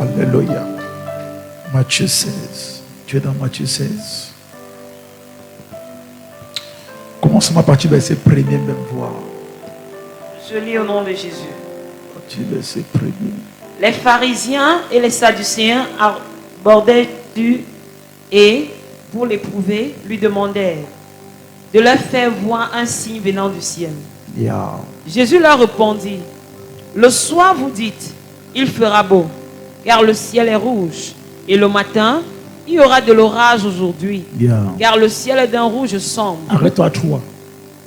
Alléluia. Matthieu 16. Tu es dans Matthieu 16. Commencons à partir du verset 1er, même voir. Je lis au nom de Jésus. Partir du verset 1er. Les pharisiens et les sadducéens abordaient Jésus et, pour l'éprouver, lui demandèrent de leur faire voir un signe venant du ciel. Yeah. Jésus leur répondit, le soir vous dites, il fera beau, car le ciel est rouge. Et le matin, il y aura de l'orage aujourd'hui, Yeah. car le ciel est d'un rouge sombre. Arrête-toi à toi.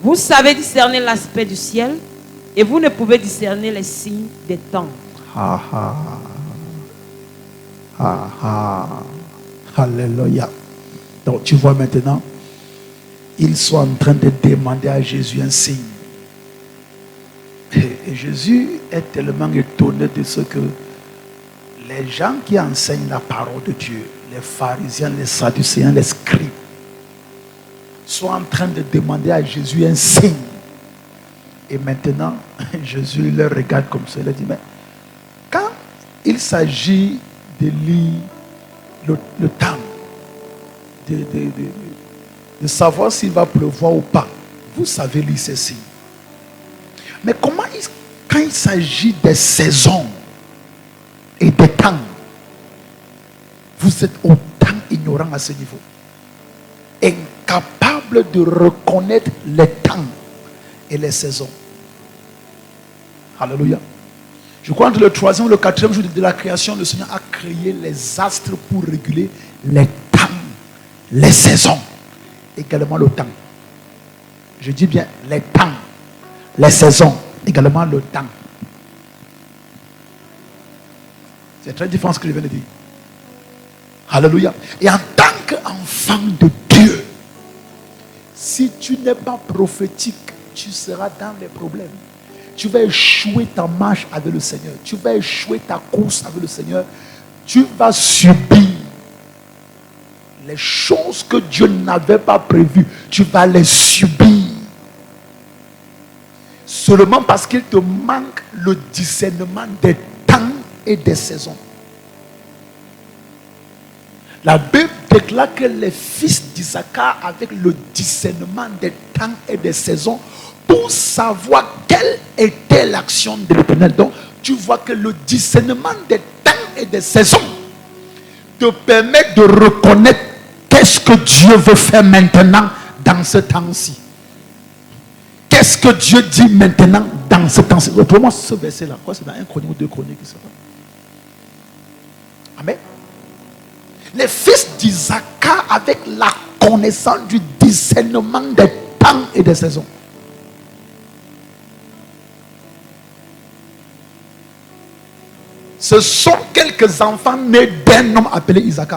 Vous savez discerner l'aspect du ciel, et vous ne pouvez discerner les signes des temps. Ah ah. Ah ah. Alléluia. Donc tu vois maintenant, ils sont en train de demander à Jésus un signe. Et Jésus est tellement étonné de ce que les gens qui enseignent la parole de Dieu, les pharisiens, les sadducéens, les scribes, sont en train de demander à Jésus un signe. Et maintenant, Jésus leur regarde comme ça. Il leur dit, mais quand il s'agit de lire le temps, de savoir s'il va pleuvoir ou pas, vous savez lire ces signes. Mais quand il s'agit des saisons et des temps, vous êtes autant ignorant à ce niveau, incapable de reconnaître les temps et les saisons. Alléluia. Je crois que le 3e ou le 4e jour de la création, le Seigneur a créé les astres pour réguler les temps, les saisons, également le temps. Je dis bien les temps, les saisons, également le temps. C'est très différent ce que je viens de dire. Alléluia. Et en tant qu'enfant de Dieu, si tu n'es pas prophétique, tu seras dans les problèmes. Tu vas échouer ta marche avec le Seigneur. Tu vas échouer ta course avec le Seigneur. Tu vas subir les choses que Dieu n'avait pas prévues. Tu vas les subir. Seulement parce qu'il te manque le discernement des temps et des saisons. La Bible déclare que les fils d'Isaac avec le discernement des temps et des saisons pour savoir quelle était l'action de l'Éternel. Donc, tu vois que le discernement des temps et des saisons te permet de reconnaître qu'est-ce que Dieu veut faire maintenant dans ce temps-ci. Qu'est-ce que Dieu dit maintenant dans ce temps-ci. Autrement, ce verset-là, quoi, c'est dans 1 Chronique ou 2 Chroniques. Amen. Les fils d'Isaac avec la connaissance du discernement des temps et des saisons. Ce sont quelques enfants nés d'un homme appelé Isaac.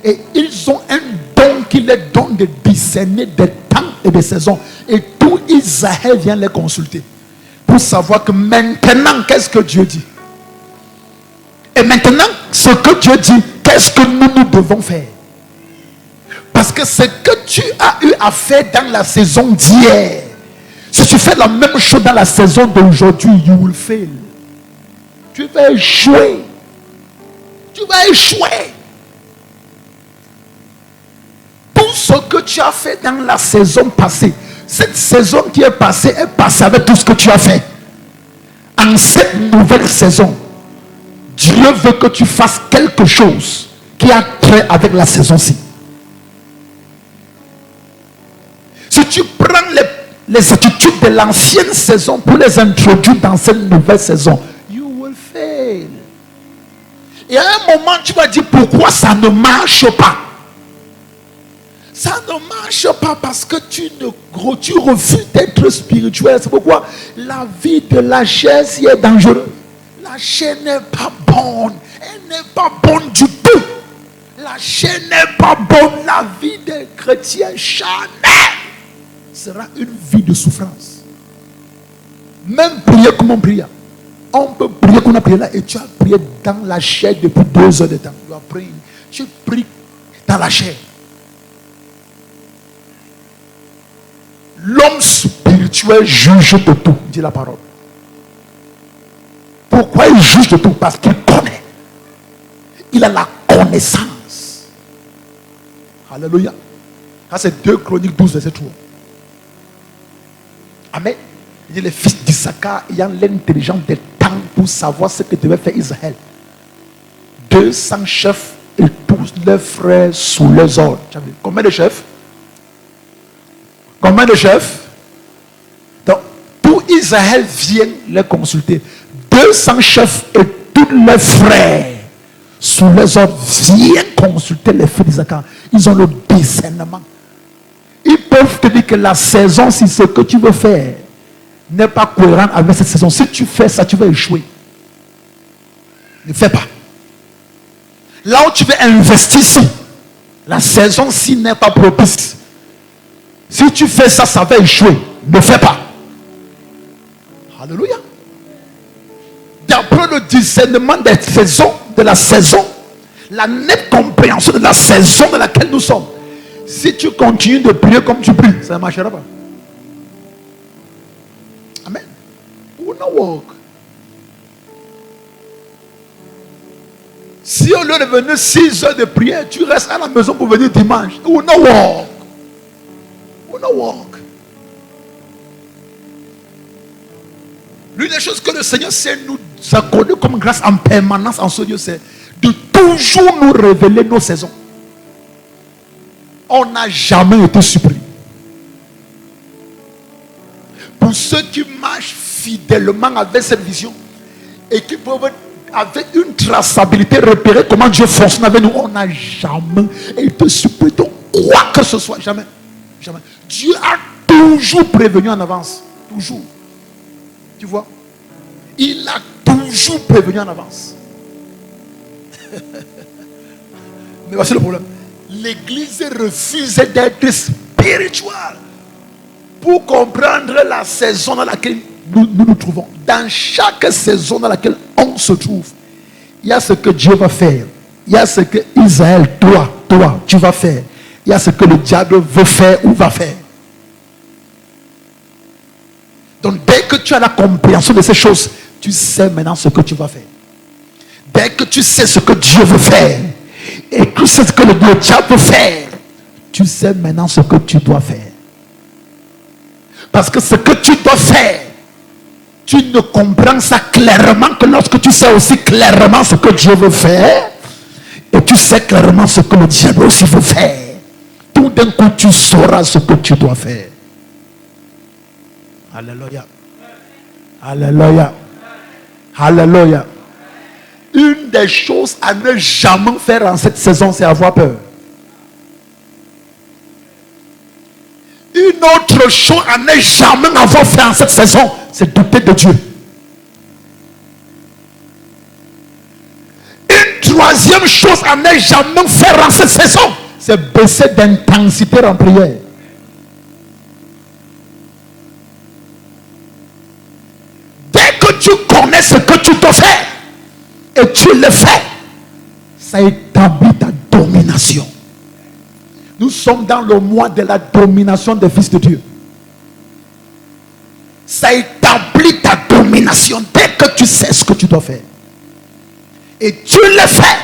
Et ils ont un don qui les donne de discerner des temps et des saisons. Et tout Israël vient les consulter pour savoir que maintenant, qu'est-ce que Dieu dit. Et maintenant, ce que Dieu dit, qu'est-ce que nous devons faire. Parce que ce que tu as eu à faire dans la saison d'hier, si tu fais la même chose dans la saison d'aujourd'hui, you will fail. Tu vas échouer. Tu vas échouer. Tout ce que tu as fait dans la saison passée, cette saison qui est passée avec tout ce que tu as fait. En cette nouvelle saison, Dieu veut que tu fasses quelque chose qui a trait avec la saison-ci. Si tu prends les attitudes de l'ancienne saison pour les introduire dans cette nouvelle saison, you will fail. Et à un moment, tu vas dire pourquoi ça ne marche pas. Ça ne marche pas parce que tu refuses d'être spirituel. C'est pourquoi la vie de la chair est dangereuse. La chair n'est pas bonne. Elle n'est pas bonne du tout. La chair n'est pas bonne. La vie des chrétiens charnels sera une vie de souffrance. Même prier comme on prie. On peut prier comme on a prié là et tu as prié dans la chair depuis 2 heures de temps. Tu pries dans la chair. L'homme spirituel juge de tout, dit la parole. Pourquoi il juge de tout? Parce qu'il connaît. il a la connaissance. Alléluia. Ça c'est 2 Chroniques 12, verset 3. Amen. Il dit les fils d'Issachar ayant l'intelligence des temps pour savoir ce que devait faire Israël. 200 chefs et tous leurs frères sous leurs ordres. Combien de chefs? Combien de chefs? Donc, tout Israël vient les consulter. 200 chefs et tous leurs frères sous leurs ordres viennent consulter les fils d'Issachar. Ils ont le discernement. Ils peuvent te dire que la saison, si ce que tu veux faire n'est pas cohérent avec cette saison, si tu fais ça, tu vas échouer. Ne fais pas. Là où tu veux investir, la saison-ci n'est pas propice. Si tu fais ça, ça va échouer. Ne fais pas. Alléluia. D'après le discernement des saisons, de la saison, la nette compréhension de la saison dans laquelle nous sommes, si tu continues de prier comme tu pries, ça ne marchera pas. Amen. It will not work. Si au lieu de venir 6 heures de prière, tu restes à la maison pour venir dimanche, it will not work. It will not work. L'une des choses que le Seigneur sait nous accorder comme grâce en permanence en ce Dieu, c'est de toujours nous révéler nos saisons. On n'a jamais été surpris. Pour ceux qui marchent fidèlement avec cette vision et qui peuvent avec une traçabilité repérer comment Dieu fonctionne avec nous, on n'a jamais été surpris de quoi que ce soit. Jamais. Jamais. Dieu a toujours prévenu en avance. Toujours. Tu vois? Il a toujours prévenu en avance. Mais voici le problème. L'Église refuse d'être spirituelle pour comprendre la saison dans laquelle nous trouvons. Dans chaque saison dans laquelle on se trouve, il y a ce que Dieu va faire. Il y a ce que Israël, toi, tu vas faire. Il y a ce que le diable veut faire ou va faire. Donc dès que tu as la compréhension de ces choses, tu sais maintenant ce que tu vas faire. Dès que tu sais ce que Dieu veut faire, et tu sais ce que le diable veut faire, tu sais maintenant ce que tu dois faire. Parce que ce que tu dois faire, tu ne comprends ça clairement que lorsque tu sais aussi clairement ce que Dieu veut faire, et tu sais clairement ce que le diable aussi veut faire, tout d'un coup tu sauras ce que tu dois faire. Alléluia. Alléluia. Alléluia. Une des choses à ne jamais faire en cette saison, c'est avoir peur. Une autre chose à ne jamais avoir fait en cette saison, c'est douter de Dieu. Une troisième chose à ne jamais faire en cette saison, c'est baisser d'intensité en prière. Dès que tu connais ce que tu dois faire et tu le fais, ça établit ta domination. Nous sommes dans le mois de la domination des fils de Dieu. Ça établit ta domination dès que tu sais ce que tu dois faire. Et tu le fais,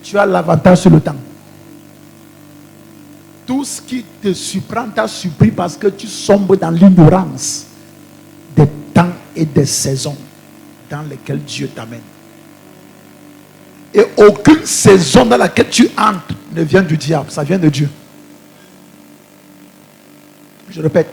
tu as l'avantage sur le temps. Tout ce qui te surprend t'a surpris parce que tu sombres dans l'ignorance des temps et des saisons dans lesquelles Dieu t'amène. Et aucune saison dans laquelle tu entres ne vient du diable, ça vient de Dieu. Je répète,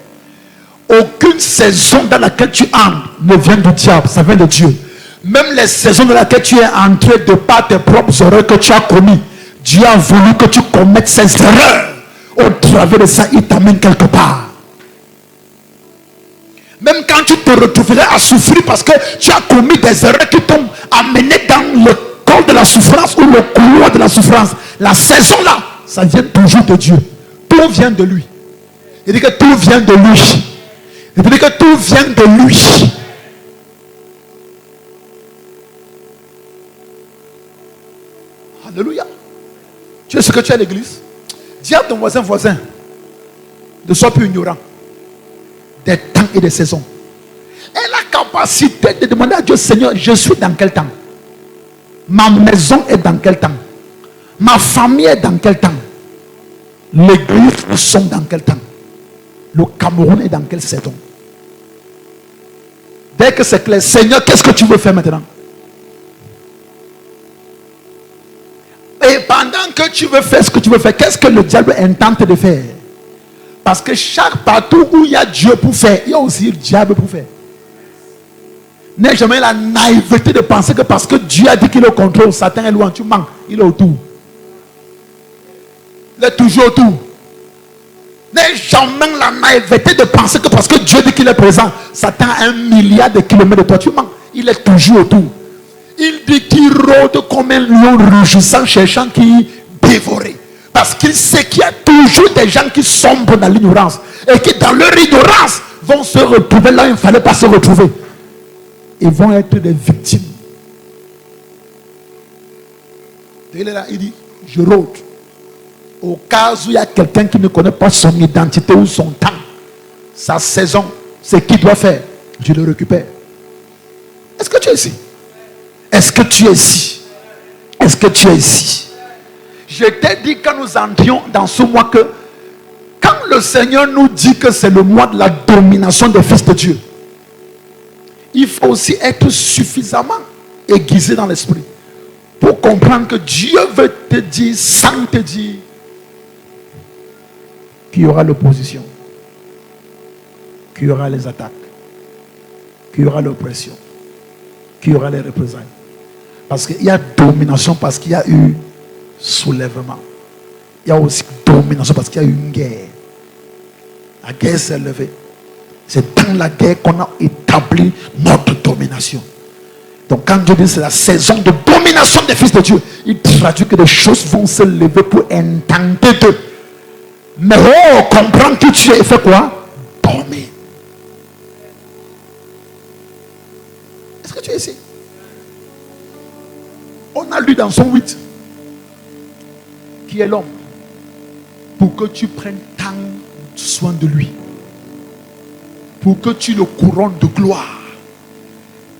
aucune saison dans laquelle tu entres ne vient du diable, ça vient de Dieu. Même les saisons dans lesquelles tu es entré de par tes propres erreurs que tu as commis, Dieu a voulu que tu commettes ces erreurs. Au travers de ça, il t'amène quelque part. Même quand tu te retrouverais à souffrir parce que tu as commis des erreurs qui t'ont amené dans le col de la souffrance ou le couloir de la souffrance, la saison là, ça vient toujours de Dieu. Tout vient de lui. Il dit que tout vient de lui. Il dit que tout vient de lui. Alléluia. Tu sais ce que tu as à l'église? Dis à ton voisin, ne sois plus ignorant des temps et des saisons. Et la capacité de demander à Dieu, Seigneur, je suis dans quel temps? Ma maison est dans quel temps? Ma famille est dans quel temps? L'église sont dans quel temps? Le Cameroun est dans quelle saison? Dès que c'est clair, Seigneur, qu'est-ce que tu veux faire maintenant? Et pendant que tu veux faire ce que tu veux faire, qu'est-ce que le diable intente de faire? Parce que chaque partout où il y a Dieu pour faire, il y a aussi le diable pour faire. N'aie jamais la naïveté de penser que parce que Dieu a dit qu'il est au contrôle, Satan est loin, tu manques, il est autour. Il est toujours autour. N'aie jamais la naïveté de penser que parce que Dieu dit qu'il est présent, Satan a 1 milliard de kilomètres de toi, tu manques, il est toujours autour. Il dit qu'il rôde comme un lion rugissant, cherchant qui dévorer. Parce qu'il sait qu'il y a toujours des gens qui sombrent dans l'ignorance. Et qui dans leur ignorance vont se retrouver là où il ne fallait pas se retrouver. Ils vont être des victimes. Il est là, il dit, je rôde. Au cas où il y a quelqu'un qui ne connaît pas son identité ou son temps, sa saison, ce qu'il doit faire, je le récupère. Est-ce que tu es ici? Est-ce que tu es ici? Est-ce que tu es ici? Je t'ai dit quand nous entrions dans ce mois que quand le Seigneur nous dit que c'est le mois de la domination des fils de Dieu, il faut aussi être suffisamment aiguisé dans l'esprit pour comprendre que Dieu veut te dire sans te dire qu'il y aura l'opposition, qu'il y aura les attaques, qu'il y aura l'oppression, qu'il y aura les représailles. Parce qu'il y a domination, parce qu'il y a eu soulèvement. Il y a aussi domination parce qu'il y a eu une guerre. La guerre s'est levée. C'est dans la guerre qu'on a établi notre domination. Donc quand Dieu dit c'est la saison de domination des fils de Dieu, il traduit que des choses vont se lever pour intenter d'eux. Mais comprends que tu es fait quoi? Dormir. Est-ce que tu es ici? On a lu dans son 8 qui est l'homme pour que tu prennes tant soin de lui, pour que tu le couronnes de gloire.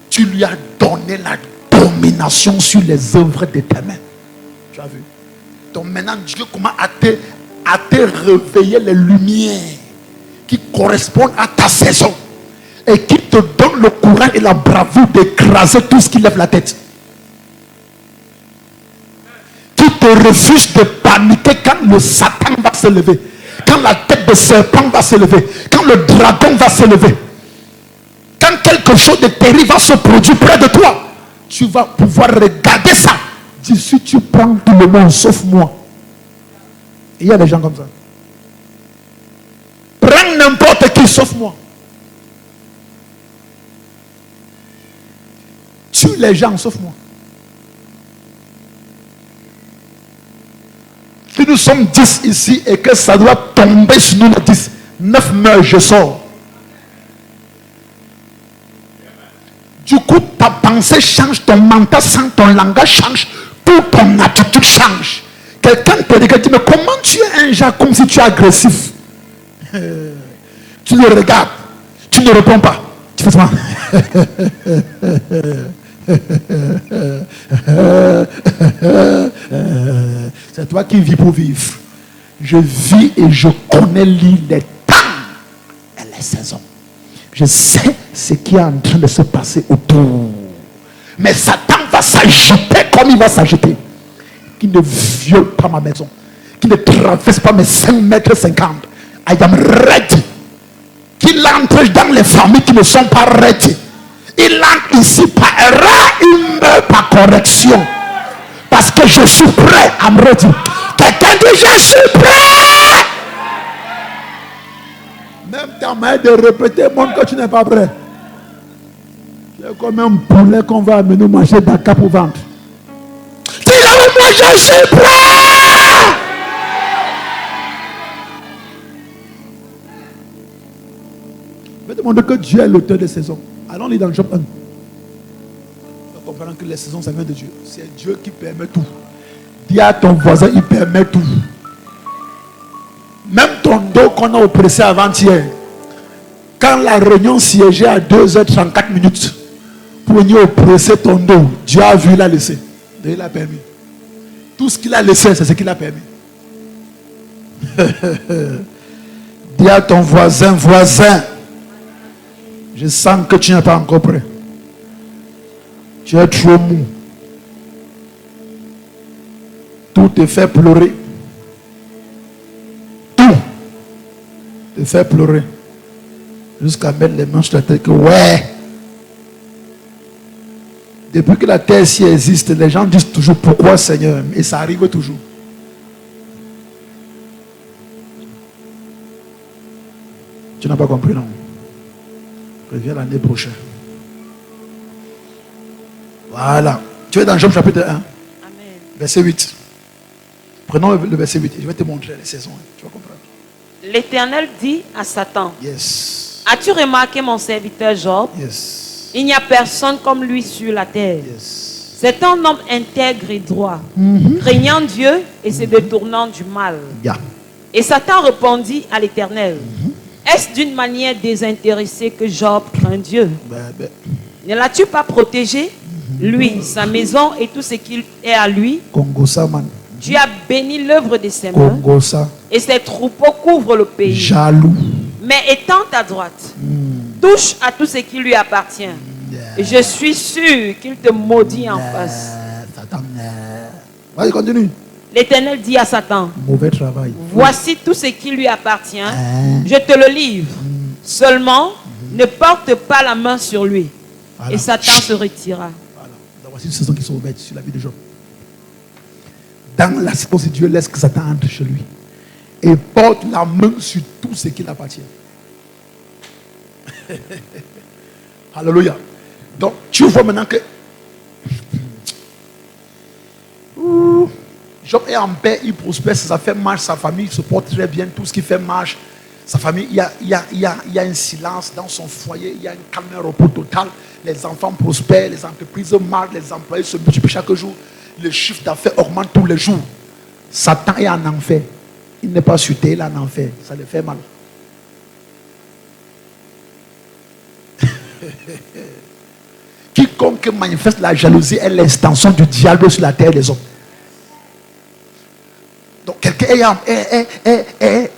Tu lui as donné la domination sur les œuvres de tes mains. Tu as vu? Donc maintenant Dieu commence à te réveiller les lumières qui correspondent à ta saison et qui te donne le courage et la bravoure d'écraser tout ce qui lève la tête. Qui te refuse de paniquer quand le Satan va se lever, quand la tête de serpent va se lever, quand le dragon va se lever, quand quelque chose de terrible va se produire près de toi. Tu vas pouvoir regarder ça. D'ici tu prends tout le monde sauf moi. Et il y a des gens comme ça. Prends n'importe qui sauf moi. Tue les gens sauf moi. Si nous sommes 10 ici et que ça doit tomber sur nous les 10, 9 meurent, je sors. Du coup, ta pensée change, ton mental change, ton langage change, toute ton attitude change. Quelqu'un te dit, mais comment tu es un genre comme si tu es agressif? Tu le regardes, tu ne réponds pas. Tu fais ça. C'est toi qui vis pour vivre. Je vis et je connais les temps et les saisons. Je sais ce qui est en train de se passer autour. Mais Satan va s'agiter comme il va s'agiter. Qui ne viole pas ma maison, qui ne traverse pas mes 5 mètres 50. I am ready. Qu'il entre dans les familles qui ne sont pas ready. Il entre ici par erreur, il meurt par correction. Parce que je suis prêt à me redire. Quelqu'un dit je suis prêt. Même ta mère de répéter montre que tu n'es pas prêt. C'est comme un poulet qu'on va amener manger dans le cap au ventre. Dis-le, moi je suis prêt. Je vais demander que Dieu est l'auteur des saisons. Allons lire dans Job 1. Nous comprenons que les saisons, ça vient de Dieu. C'est Dieu qui permet tout. Dis à ton voisin, il permet tout. Même ton dos qu'on a oppressé avant-hier. Quand la réunion siégeait à 2h34 pour venir oppresser ton dos, Dieu a vu, il a laissé. Dieu l'a permis. Tout ce qu'il a laissé, c'est ce qu'il a permis. Dis à ton voisin, voisin, je sens que tu n'es pas encore prêt. Tu es trop mou. Tout te fait pleurer. Tout te fait pleurer. Jusqu'à mettre les mains sur la tête que ouais. Depuis que la terre s'y existe, les gens disent toujours pourquoi Seigneur. Et ça arrive toujours. Tu n'as pas compris, non? Reviens l'année prochaine. Voilà. Tu es dans Job chapitre 1. Amen. Verset 8. Prenons le verset 8. Je vais te montrer les saisons. Tu vas comprendre. L'Éternel dit à Satan, Yes. as-tu remarqué mon serviteur Job? Yes. Il n'y a personne comme lui sur la terre. Yes. C'est un homme intègre et droit, craignant Dieu et se détournant du mal. Yeah. Et Satan répondit à l'Éternel, est-ce d'une manière désintéressée que Job craint Dieu? Ne l'as-tu pas protégé, lui, sa maison et tout ce qui est à lui? Congosa man. Tu as béni l'œuvre de ses mains Congosa. et ses troupeaux couvrent le pays. Jaloux. Mais étends ta droite, touche à tout ce qui lui appartient. Et je suis sûr qu'il te maudit en face. Satan. Vas-y, continue. L'Éternel dit à Satan, Mauvais travail. voici tout ce qui lui appartient. Je te le livre. Seulement, ne porte pas la main sur lui. Voilà. Et Satan se retira. Voilà. Donc, voici une saison qui sont ouvertes sur la vie de Job. Dans la séquence, Dieu laisse que Satan entre chez lui et porte la main sur tout ce qui appartient. Alléluia. Donc, tu vois maintenant que Job est en paix, il prospère, ses affaires marchent, sa famille se porte très bien, tout ce qui fait marche. Sa famille, il y a un silence dans son foyer, il y a un calme, un repos total. Les enfants prospèrent, les entreprises marchent, les employés se multiplient chaque jour. Le chiffre d'affaires augmente tous les jours. Satan est en enfer. Il n'est pas sur terre, il est en enfer. Ça le fait mal. Quiconque manifeste la jalousie est l'extension du diable sur la terre des hommes. Donc quelqu'un est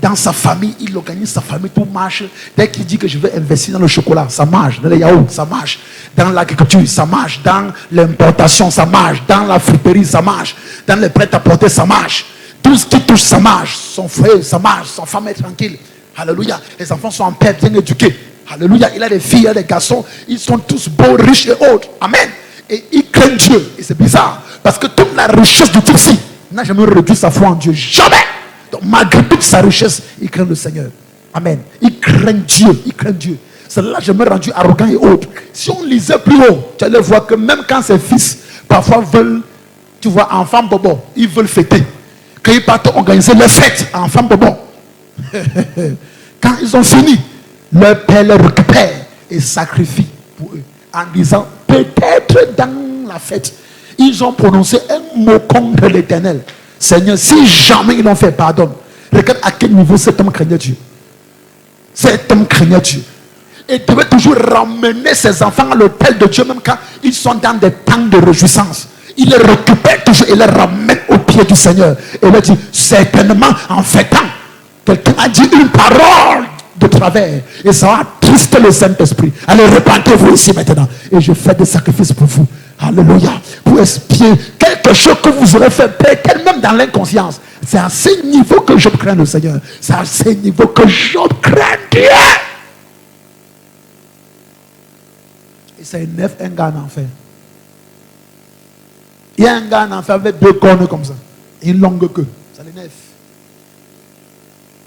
dans sa famille, il organise sa famille, tout marche. Dès qu'il dit que je vais investir dans le chocolat, ça marche. Dans les yaourts, ça marche. Dans l'agriculture, ça marche. Dans l'importation, ça marche. Dans la friperie, ça marche. Dans les prêt-à-porter, ça marche. Tout ce qui touche, ça marche. Son frère, ça marche. Son femme est tranquille. Alléluia. Les enfants sont en paix, bien éduqués. Alléluia. Il a des filles, il a des garçons. Ils sont tous beaux, riches et autres. Amen. Et ils craignent Dieu. Et c'est bizarre. Parce que toute la richesse du type-ci n'a jamais réduit sa foi en Dieu. Jamais. Donc malgré toute sa richesse, il craint le Seigneur. Amen. Il craint Dieu. Il craint Dieu. C'est là que je me rendu arrogant et autres. Si on lisait plus haut, tu allais voir que même quand ses fils parfois veulent, tu vois, enfants bobo, ils veulent fêter. Quand ils partent organiser leur fête, enfants bobo. Quand ils ont fini, leur père les récupère et sacrifie pour eux. En disant, peut-être dans la fête, ils ont prononcé un mot contre l'Éternel. Seigneur, si jamais ils l'ont fait, pardonne. Regarde à quel niveau cet homme craignait Dieu. Cet homme craignait Dieu. Et devait toujours ramener ses enfants à l'autel de Dieu, même quand ils sont dans des temps de réjouissance. Il les récupère toujours et les ramène au pied du Seigneur. Et il dit, certainement, en fêtant, quelqu'un a dit une parole de travers. Et ça va attrister le Saint-Esprit. Allez, repentez-vous ici maintenant. Et je fais des sacrifices pour vous. Alléluia. Pour expier quelque chose que vous aurez fait, peut-être même dans l'inconscience. C'est à ce niveau que je crains le Seigneur. C'est à ce niveau que je crains Dieu. Et ça énerve un gars en enfer. Il y a un gars en enfer avec deux cornes comme ça. Et une longue queue. Ça l'énerve.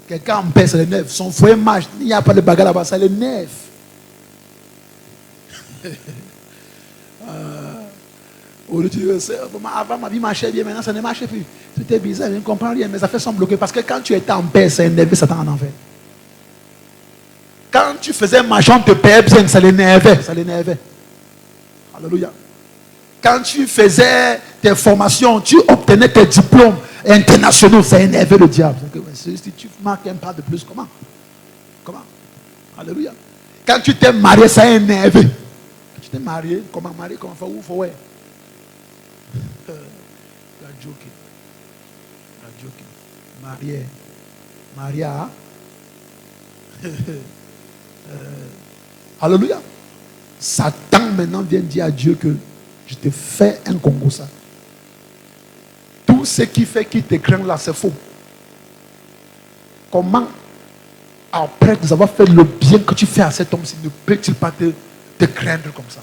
Quelqu'un en paix, ça l'énerve. Son foyer marche. Il n'y a pas de bagarre là-bas. Ça l'énerve. Avant ma vie marchait bien, maintenant ça ne marche plus. Tout est bizarre, je ne comprends rien, mes affaires sont bloquées. Parce que quand tu étais en paix, ça énervait Satan en enfer. Quand tu faisais marcher, on te payait bien, ça l'énervait. Ça l'énervait. Alléluia. Quand tu faisais tes formations, tu obtenais tes diplômes internationaux, ça énervait le diable. Si tu marques un pas de plus, comment? Alléluia. Quand tu t'es marié, ça a énervé. Tu t'es marié, comment marié, comment faire, où faut ouais. are joking. You are joking. Maria. Alléluia. Satan maintenant vient dire à Dieu que je te fais un Congo ça. Tout ce qui fait qu'il te craint là, c'est faux. Comment, après avoir fait le bien que tu fais à cet homme, ne peut-il pas te craindre comme ça?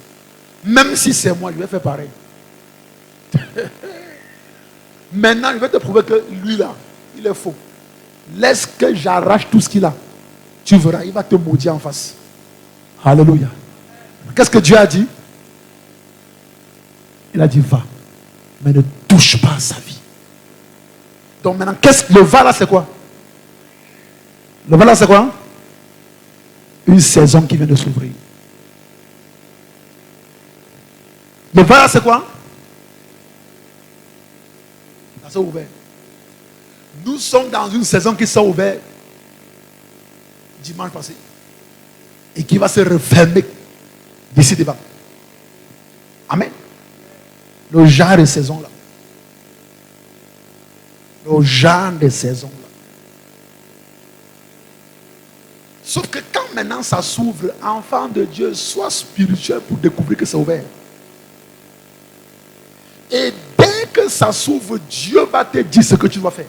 Même si c'est moi, je vais faire pareil. Maintenant, je vais te prouver que lui là, il est faux. Laisse que j'arrache tout ce qu'il a. Tu verras, il va te maudire en face. Alléluia. Qu'est-ce que Dieu a dit? Il a dit va, mais ne touche pas à sa vie. Donc maintenant, le va là c'est quoi? Le va là c'est quoi? Une saison qui vient de s'ouvrir. Le va là c'est quoi? Ça s'est ouvert. Nous sommes dans une saison qui s'est ouverte dimanche passé et qui va se refermer d'ici devant. Amen. Le genre de saison là. Le genre de saison là. Sauf que quand maintenant ça s'ouvre, enfant de Dieu, sois spirituel pour découvrir que c'est ouvert. Et dès que ça s'ouvre, Dieu va te dire ce que tu dois faire.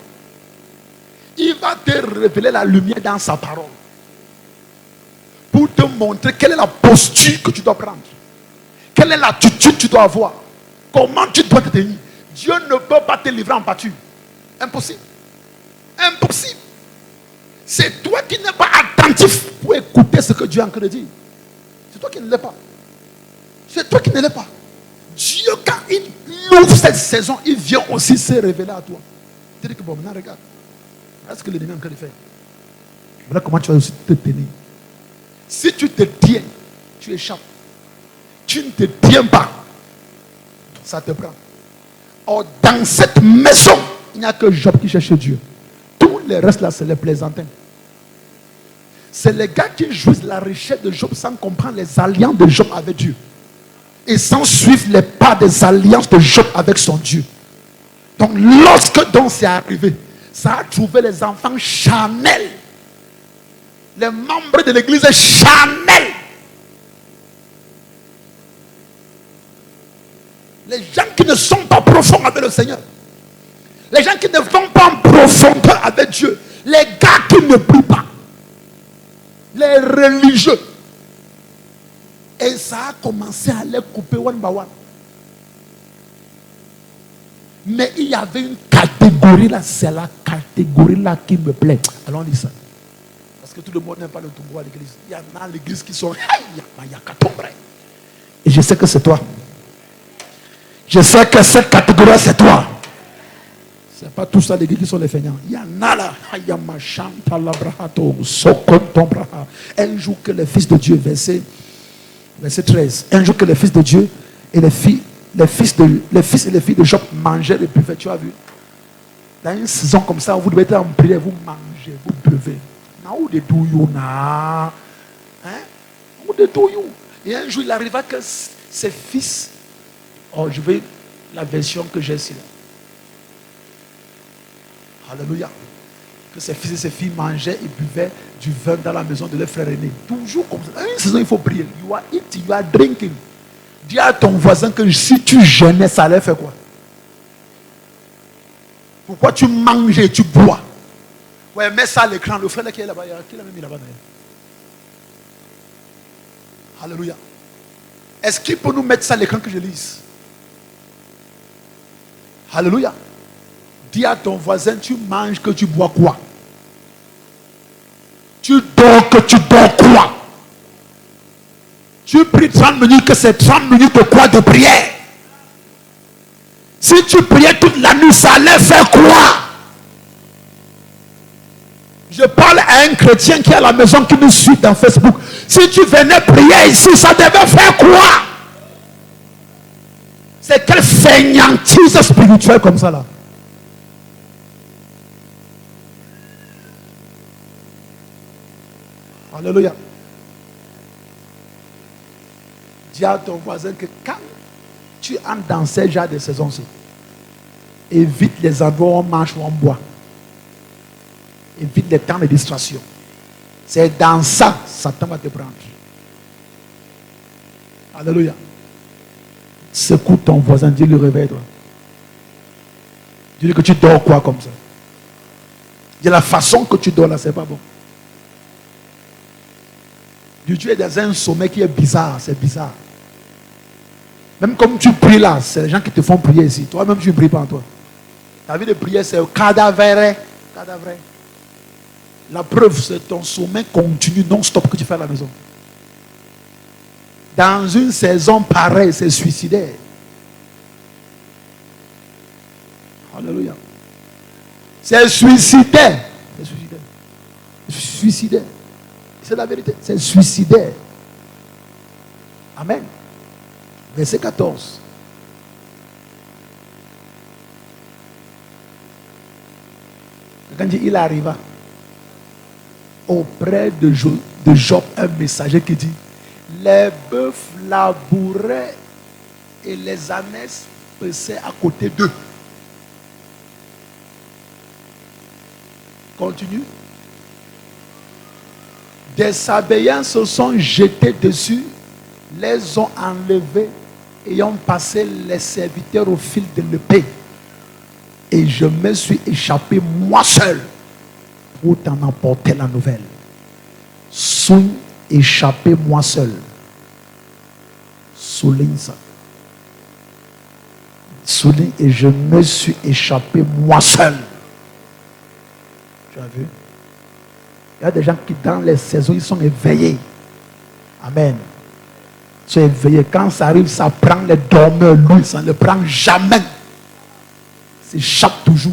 Il va te révéler la lumière dans sa parole. Pour te montrer quelle est la posture que tu dois prendre. Quelle est l'attitude que tu dois avoir. Comment tu dois te tenir. Dieu ne peut pas te livrer en pâture. Impossible. Impossible. C'est toi qui n'es pas attentif pour écouter ce que Dieu est en train de dire. C'est toi qui ne l'es pas. C'est toi qui ne l'es pas. Dieu, quand il ouvre cette saison, il vient aussi se révéler à toi. Tu dis que bon, maintenant regarde. Regarde ce que l'ennemi est en train de faire. Voilà comment tu vas aussi te tenir. Si tu te tiens, tu échappes. Tu ne te tiens pas, ça te prend. Or, dans cette maison, il n'y a que Job qui cherche Dieu. Tous les restes là, c'est les plaisantins. C'est les gars qui jouissent la richesse de Job sans comprendre les alliances de Job avec Dieu. Et sans suivre les pas des alliances de Job avec son Dieu. Donc, lorsque donc c'est arrivé, ça a trouvé les enfants charnels. Les membres de l'église charnels. Les gens qui ne sont pas profonds avec le Seigneur. Les gens qui ne vont pas en profondeur avec Dieu. Les gars qui ne prient pas. Les religieux. Et ça a commencé à les couper one by one. Mais il y avait une catégorie là, c'est la catégorie là qui me plaît. Allons lire ça. Parce que tout le monde n'aime pas le tombeau à l'église. Il y en a à l'église qui sont. Et je sais que c'est toi. Je sais que cette catégorie c'est toi. C'est pas tout ça l'église qui sont les feignants. Il y en a là. Un jour que les fils de Dieu, verset 13. Un jour que les fils de Dieu et les fils et les filles de Job mangeaient et buvaient. Tu as vu? Dans une saison comme ça, vous devez être en prière, vous mangez, vous buvez. Et un jour, il arriva que ses fils, je veux la version que j'ai ici. Alléluia. Que ses fils et ses filles mangeaient et buvaient du vin dans la maison de leur frère aîné. Toujours comme ça. Dans une saison, il faut prier. You are eating, you are drinking. Dis à ton voisin que si tu jeûnais, ça allait faire quoi? Pourquoi tu manges et tu bois? Ouais, mets ça à l'écran. Le frère là qui est là-bas, qui l'a mis là-bas d'ailleurs? Alléluia. Est-ce qu'il peut nous mettre ça à l'écran que je lise? Alléluia. Dis à ton voisin, tu manges que tu bois quoi? Tu dors que tu dors quoi? Tu pries 30 minutes que c'est 30 minutes de quoi? De prière. Si tu priais toute la nuit, ça allait faire quoi? Je parle à un chrétien qui est à la maison, qui nous suit dans Facebook. Si tu venais prier ici, ça devait faire quoi? C'est quelle fainéantise spirituelle comme ça là? Alléluia. Dis à ton voisin que quand tu entres dans ces genres de saisons-ci, Évite les endroits où on mange ou on boit. Évite les temps de distraction. C'est dans ça Satan va te prendre. Alléluia. Secoue ton voisin, dis-lui réveille-toi. Dis-lui que tu dors quoi comme ça. Dis la façon que tu dors là, c'est pas bon. Tu es dans un sommeil qui est bizarre, c'est bizarre. Même comme tu pries là, c'est les gens qui te font prier ici. Toi-même, tu ne pries pas en toi. Ta vie de prière, c'est cadavre. La preuve, c'est ton sommeil continu non-stop que tu fais à la maison. Dans une saison pareille, c'est suicidaire. Alléluia. C'est suicidaire. C'est suicidaire. Suicidaire. C'est la vérité. C'est suicidaire. Amen. Verset 14. Quand il arriva auprès de Job, un messager qui dit: les bœufs labouraient et les ânesses paissaient à côté d'eux. Continue. Des Sabéens se sont jetés dessus, les ont enlevés et ont passé les serviteurs au fil de l'épée. Et je me suis échappé moi seul pour t'en apporter la nouvelle. Suis échappé moi seul. Souligne ça. Souligne, et je me suis échappé moi seul. Tu as vu? Il y a des gens qui dans les saisons, ils sont éveillés. Amen. Ils sont éveillés. Quand ça arrive, ça prend les dormeurs. Lui, ça ne le prend jamais. Ça échappe toujours.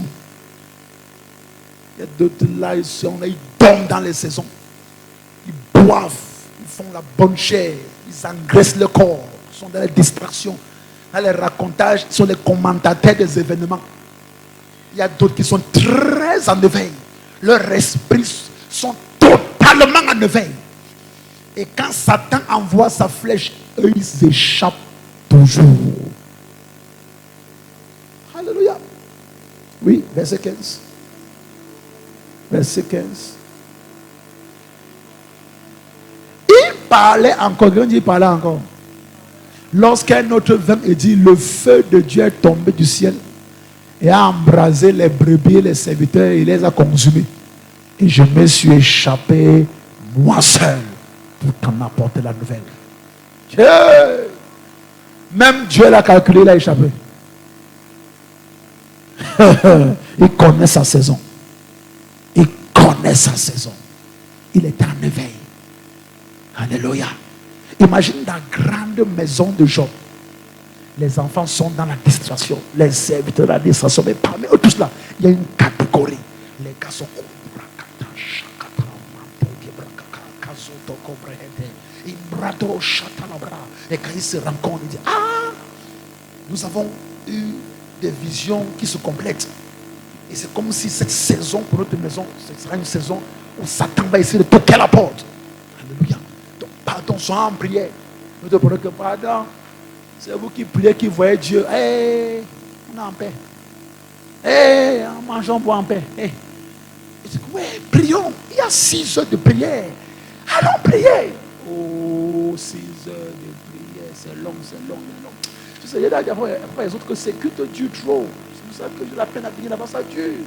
Il y a d'autres là, ils dorment dans les saisons. Ils boivent, ils font la bonne chair, ils engraissent le corps, ils sont dans les distractions, dans les racontages, ils sont les commentateurs des événements. Il y a d'autres qui sont très en éveil. Leurs esprits sont totalement en éveil. Et quand Satan envoie sa flèche, eux, ils échappent toujours. Alléluia. Oui, verset 15. Verset 15. Il parlait encore. Quand il parlait encore. Lorsqu'un autre vint et dit: le feu de Dieu est tombé du ciel et a embrasé les brebis et les serviteurs et les a consumés. Et je me suis échappé moi seul pour t'en apporter la nouvelle. Même Dieu l'a calculé, il a échappé. Il connaît sa saison. Il connaît sa saison. Il est en éveil. Alléluia. Imagine la grande maison de Job. Les enfants sont dans la distraction. Les serviteurs dans la distraction. Mais parmi eux tous là, il y a une catégorie. Les gars sont et quand ils se rencontrent, ils disent: ah, nous avons eu des visions qui se complètent. Et c'est comme si cette saison pour notre maison, ce sera une saison où Satan va essayer de toquer la porte. Alléluia. Donc, pardon, sois en prière. Nous te prenons que pardon. C'est vous qui priez, qui voyez Dieu. Hey, on est en paix. Hey, en mangeant, on boit en paix. Hey. Ouais, prions. Il y a 6 heures de prière. Allons prier. Oh, 6 heures de prière. C'est long, c'est long, c'est long. Tu sais, il y a après les autres que c'est culte dure trop. C'est pour ça que j'ai la peine à venir là-bas, ça dure.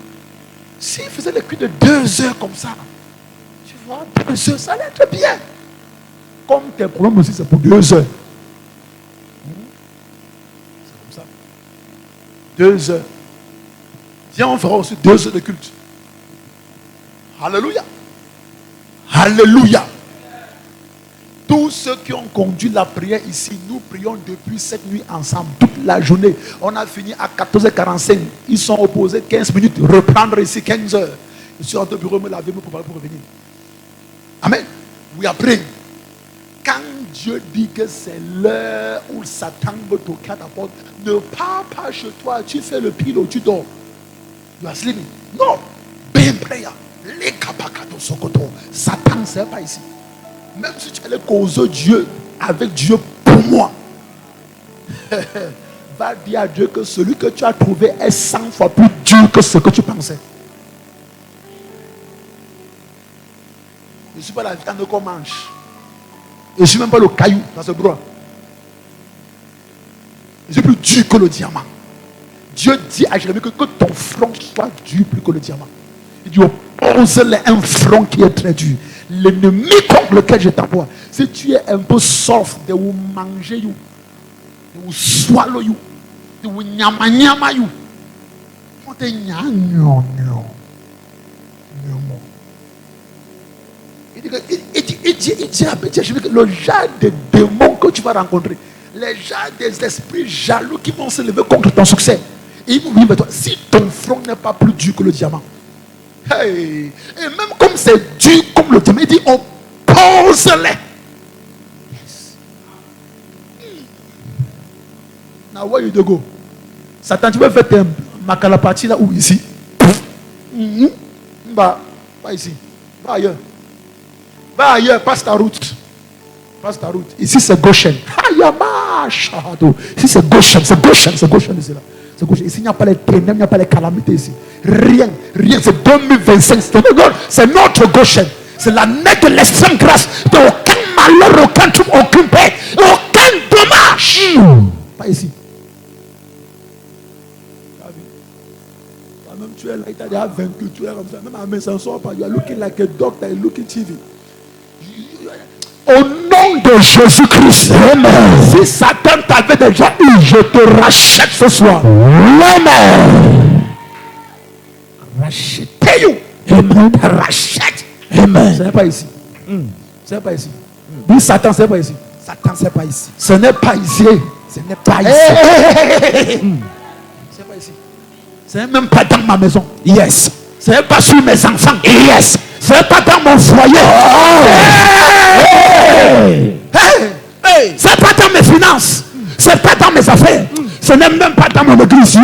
S'ils faisaient le culte de 2 heures comme ça, tu vois, 2 heures, ça allait être bien. Comme tes problèmes aussi, c'est pour 2 heures. C'est comme ça. 2 heures. Viens, on fera aussi 2 heures de culte. Alléluia. Alléluia. Tous ceux qui ont conduit la prière ici, nous prions depuis cette nuit ensemble, toute la journée. On a fini à 14h45. Ils sont opposés 15 minutes. Reprendre ici 15 heures. Je suis en deux bureaux, me laver, me préparer pour revenir. Amen. Oui, après, quand Dieu dit que c'est l'heure où Satan veut toquer à ta porte, ne pars pas chez toi. Tu fais le pilote, tu dors. You are sleeping. Non. Ben prayer. Les capacado sokoto. Satan, c'est pas ici. Même si tu allais causer Dieu avec Dieu pour moi, va dire à Dieu que celui que tu as trouvé est 100 fois plus dur que ce que tu pensais. Je ne suis pas la viande qu'on mange. Je ne suis même pas le caillou dans ce bras. Je suis plus dur que le diamant. Dieu dit à Jérémie que ton front soit dur plus que le diamant. Il dit, oppose-le un front qui est très dur. L'ennemi contre lequel je t'envoie. Si tu es un peu soft, de vous manger, de vous swallow, de vous nyama nyama, on te nyama. Il dit à Petit Jérémie que le genre de démons que tu vas rencontrer, les gens des esprits jaloux qui vont se lever contre ton succès. Et ils vont dire, toi, si ton front n'est pas plus dur que le diamant, hey, et même comme c'est dur comme le diamant, il dit, oppose-les. Yes. Now where you go? Satan, tu veux faire tes makalapati là ou ici? Bah, pas ici. Va ailleurs. Va ailleurs, passe ta route. Passe ta route. Ici c'est Goshen. Ici c'est Goshen, c'est Goshen, c'est Goshen ici là. C'est Goshen. Ici il n'y a pas les ténèbres, il n'y a pas les calamités ici. Rien, rien. C'est 2025. C'est notre Goshen. C'est l'année de l'extrême grâce. De aucun malheur, aucun truc, aucune paix, aucun dommage. Pas ici. Même tu es là, il t'a déjà vaincu, tu es comme ça. Même à mes sens pas. You are looking like a doctor, you are looking TV. Au nom de Jésus-Christ, si Satan t'avait déjà eu, je te rachète ce soir. Amen. Rachetez-vous. Amen. Rachète. Amen. Ce n'est pas ici. Ce n'est pas ici. Dis Satan, ce n'est pas ici. Satan, ce n'est pas ici. Ce n'est pas ici. Ce n'est pas ici. Ce n'est pas ici. Ce n'est même pas dans ma maison. Yes. Ce n'est pas sur mes enfants. Yes. Ce n'est pas dans mon foyer. Ce n'est pas dans mes finances. Ce n'est pas dans mes affaires. Ce n'est même pas dans mon église.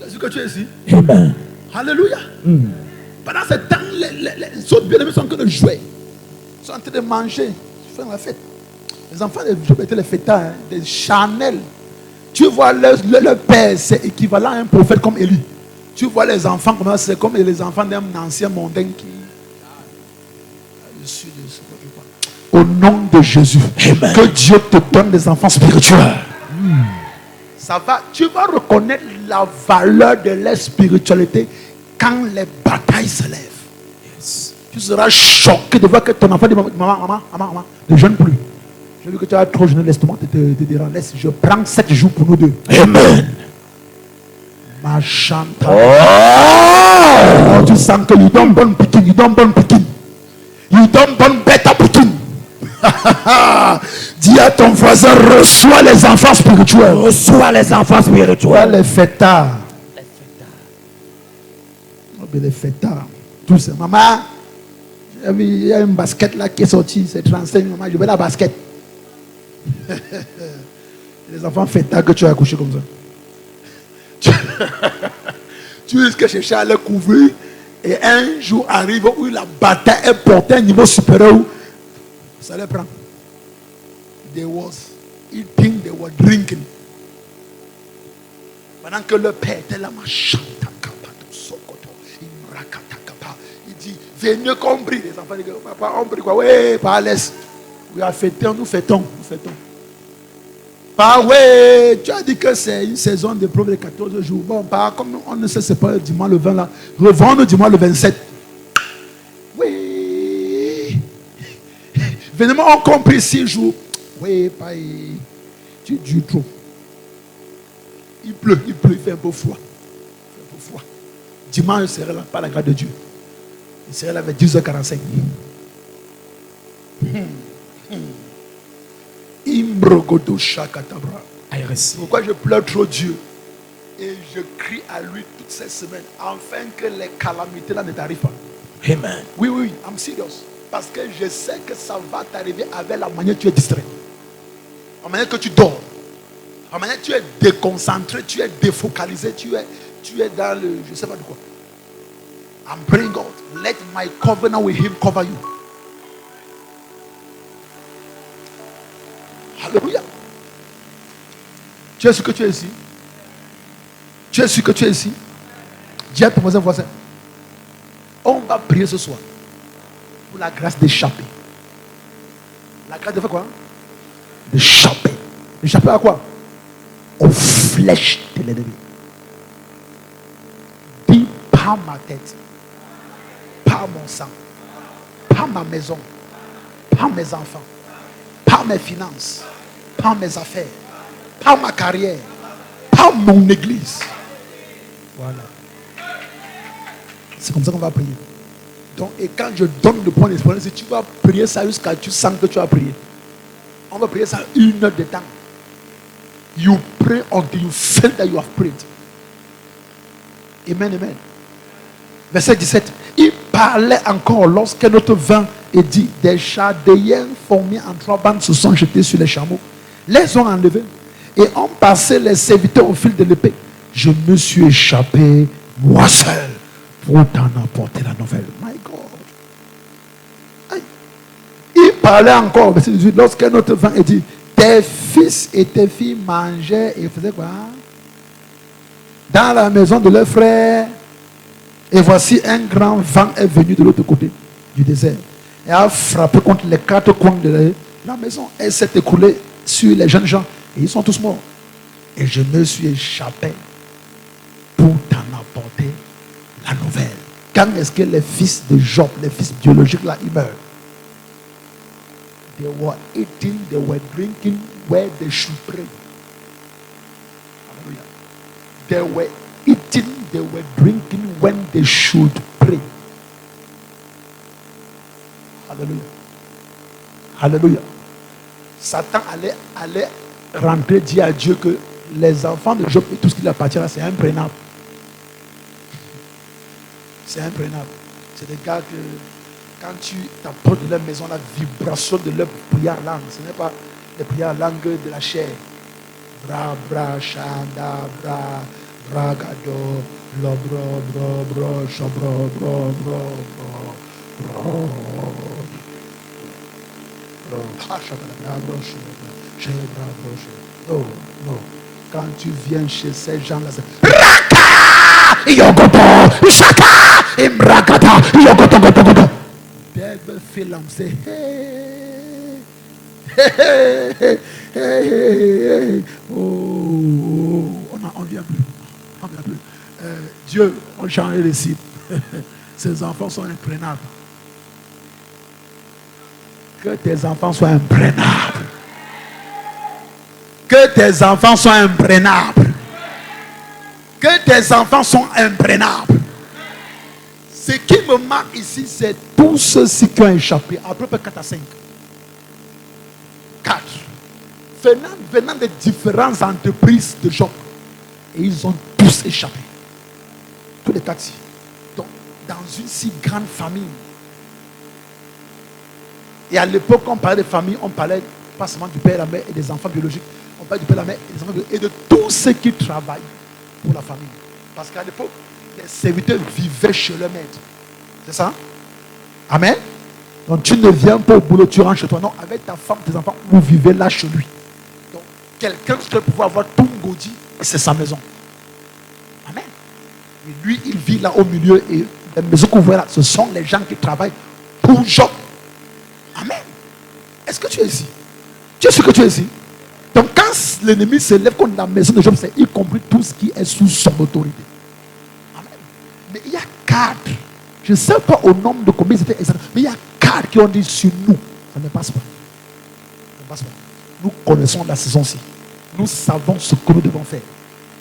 Est-ce que tu es ici? Amen. Alléluia. Pendant ce temps, les autres bien-aimés sont en train de jouer. Ils sont en train de manger. Ils font la fête. Les enfants étaient les fêtards, des Chanel. Tu vois, leur père, c'est équivalent à un prophète comme Élie. Tu vois les enfants, comment c'est comme les enfants d'un ancien mondain qui. Au nom de Jésus, amen. Que Dieu te donne des enfants spirituels. Ça va, tu vas reconnaître la valeur de la spiritualité quand les batailles se lèvent. Yes. Tu seras choqué de voir que ton enfant dit maman, ne jeûne plus. J'ai vu que tu as trop jeûné, laisse-moi te laisse. Je prends 7 jours pour nous deux. Amen. Ma chante. Oh, tu sens que you don't burn picking, you don't burn picking. You don't burn better picking. Dis à ton voisin, reçois les enfants spirituels. Reçois les enfants spirituels. Les fêtards. Les fêtards. Tout ça. Maman, il y a une basket là qui est sortie. C'est 35. Maman, je veux la basket. Les enfants fêtards que tu as accouché comme ça. Tu risques de chercher à les couvrir. Et un jour arrive où la bataille est portée à un niveau supérieur. Ça les prend. They was eating, they were drinking. Pendant que le père était là, il dit, venez compris. Les enfants disent, papa, on prie quoi? Oui, pas à l'aise. Oui, fêtons, nous fêtons, nous fêtons. Pas ouais, tu as dit que c'est une saison de preuve de 14 jours. Bon, pas comme on ne sait, c'est pas le dimanche le 20 là. Revends-nous dimanche le 27. Oui. Venez, on compris 6 jours. Oui, pas. Tu dures trop. Il pleut, il fait un peu froid. Dimanche, je serai là, par la grâce de Dieu. Il serait là vers 10h45. Pourquoi je pleure trop Dieu? Et je crie à lui toutes ces semaines, afin que les calamités là ne t'arrivent pas. Amen. Oui, I'm serious. Parce que je sais que ça va t'arriver avec la manière que tu es distrait. La manière que tu dors. La manière que tu es déconcentré, tu es défocalisé, tu es dans le... Je ne sais pas de quoi. I'm praying God, let my covenant with him cover you. Alléluia. Tu es sûr que tu es ici? Tu es sûr que tu es ici? Dis à ton voisin. On va prier ce soir pour la grâce d'échapper. La grâce de faire quoi? D'échapper. D'échapper à quoi? Aux flèches de l'ennemi. Dis pas ma tête, pas mon sang, pas ma maison, pas mes enfants, pas mes finances, pas mes affaires, pas ma carrière, pas mon église. Voilà. C'est comme ça qu'on va prier. Donc, et quand je donne le point d'expérience, si tu vas prier ça jusqu'à ce que tu sens que tu as prié. On va prier ça 1 heure de temps. You pray until you feel that you have prayed. Amen, amen. Verset 17. Il parlait encore lorsque notre vin est dit, des Chaldéens formés en 3 bandes se sont jetés sur les chameaux, les ont enlevés et ont passé les serviteurs au fil de l'épée. Je me suis échappé, moi seul, pour t'en apporter la nouvelle. My God. Aïe. Il parlait encore, verset 18, lorsque notre vin est dit, tes fils et tes filles mangeaient et faisaient quoi? Dans la maison de leurs frères. Et voici un grand vent est venu de l'autre côté du désert et a frappé contre les 4 coins de la maison. Et s'est écoulé sur les jeunes gens. Et ils sont tous morts. Et je me suis échappé pour t'en apporter la nouvelle. Quand est-ce que les fils de Job, les fils biologiques là, ils meurent? They were eating, they were drinking where they should pray. Hallelujah. They were eating, they were drinking when they should pray. Hallelujah. Hallelujah. Satan allait rentrer, dire à Dieu que les enfants de Job et tout ce qui leur appartient là, c'est imprenable. C'est imprenable. C'est des gars que quand tu t'apportes de leur maison, la vibration de leur prière langue, ce n'est pas les prières langue de la chair. Bra, bra, shanda, bra, bragado, lobro, bro, bro, shobro, bro, bro, bro, bro, bro. Non. Quand tu viens chez ces gens-là, c'est Raka! Yogoto! Shaka! Imbragata! Yogoto, goto, goto. Devil feel and say, hey, hey, hey, hey, hey. Oh, on vient plus. On vient plus. Dieu, on change les cibles. Ces enfants sont imprenables. Que tes enfants soient imprenables. Que tes enfants soient imprenables. Que tes enfants sont imprenables. Ce qui me marque ici, c'est tous ceux-ci qui ont échappé. À peu près 4 à 5. 4. Venant de différentes entreprises de Job. Et ils ont tous échappé. Tous les taxis. Donc, dans une si grande famille. Et à l'époque, on parlait de famille, on parlait pas seulement du père et de la mère et des enfants biologiques. On parlait du père et de la mère et des enfants biologiques. Et de tous ceux qui travaillent pour la famille. Parce qu'à l'époque, les serviteurs vivaient chez leur maître. C'est ça? Amen. Donc tu ne viens pas au boulot, tu rentres chez toi. Non, avec ta femme, tes enfants, vous vivez là chez lui. Donc quelqu'un qui peut pouvoir avoir tout Ngodi, et c'est sa maison. Amen. Et lui, il vit là au milieu. Et les maisons qu'on voit là, ce sont les gens qui travaillent pour Job. Amen. Est-ce que tu es ici? Tu es sûr que tu es ici? Donc quand l'ennemi se lève contre la maison de Job, c'est y compris tout ce qui est sous son autorité. Mais il y a 4. Je ne sais pas au nombre de combien c'était exactement. Mais il y a 4 qui ont dit sur nous. Ça ne passe pas. Ça ne passe pas. Nous connaissons la saison-ci. Nous savons ce que nous devons faire.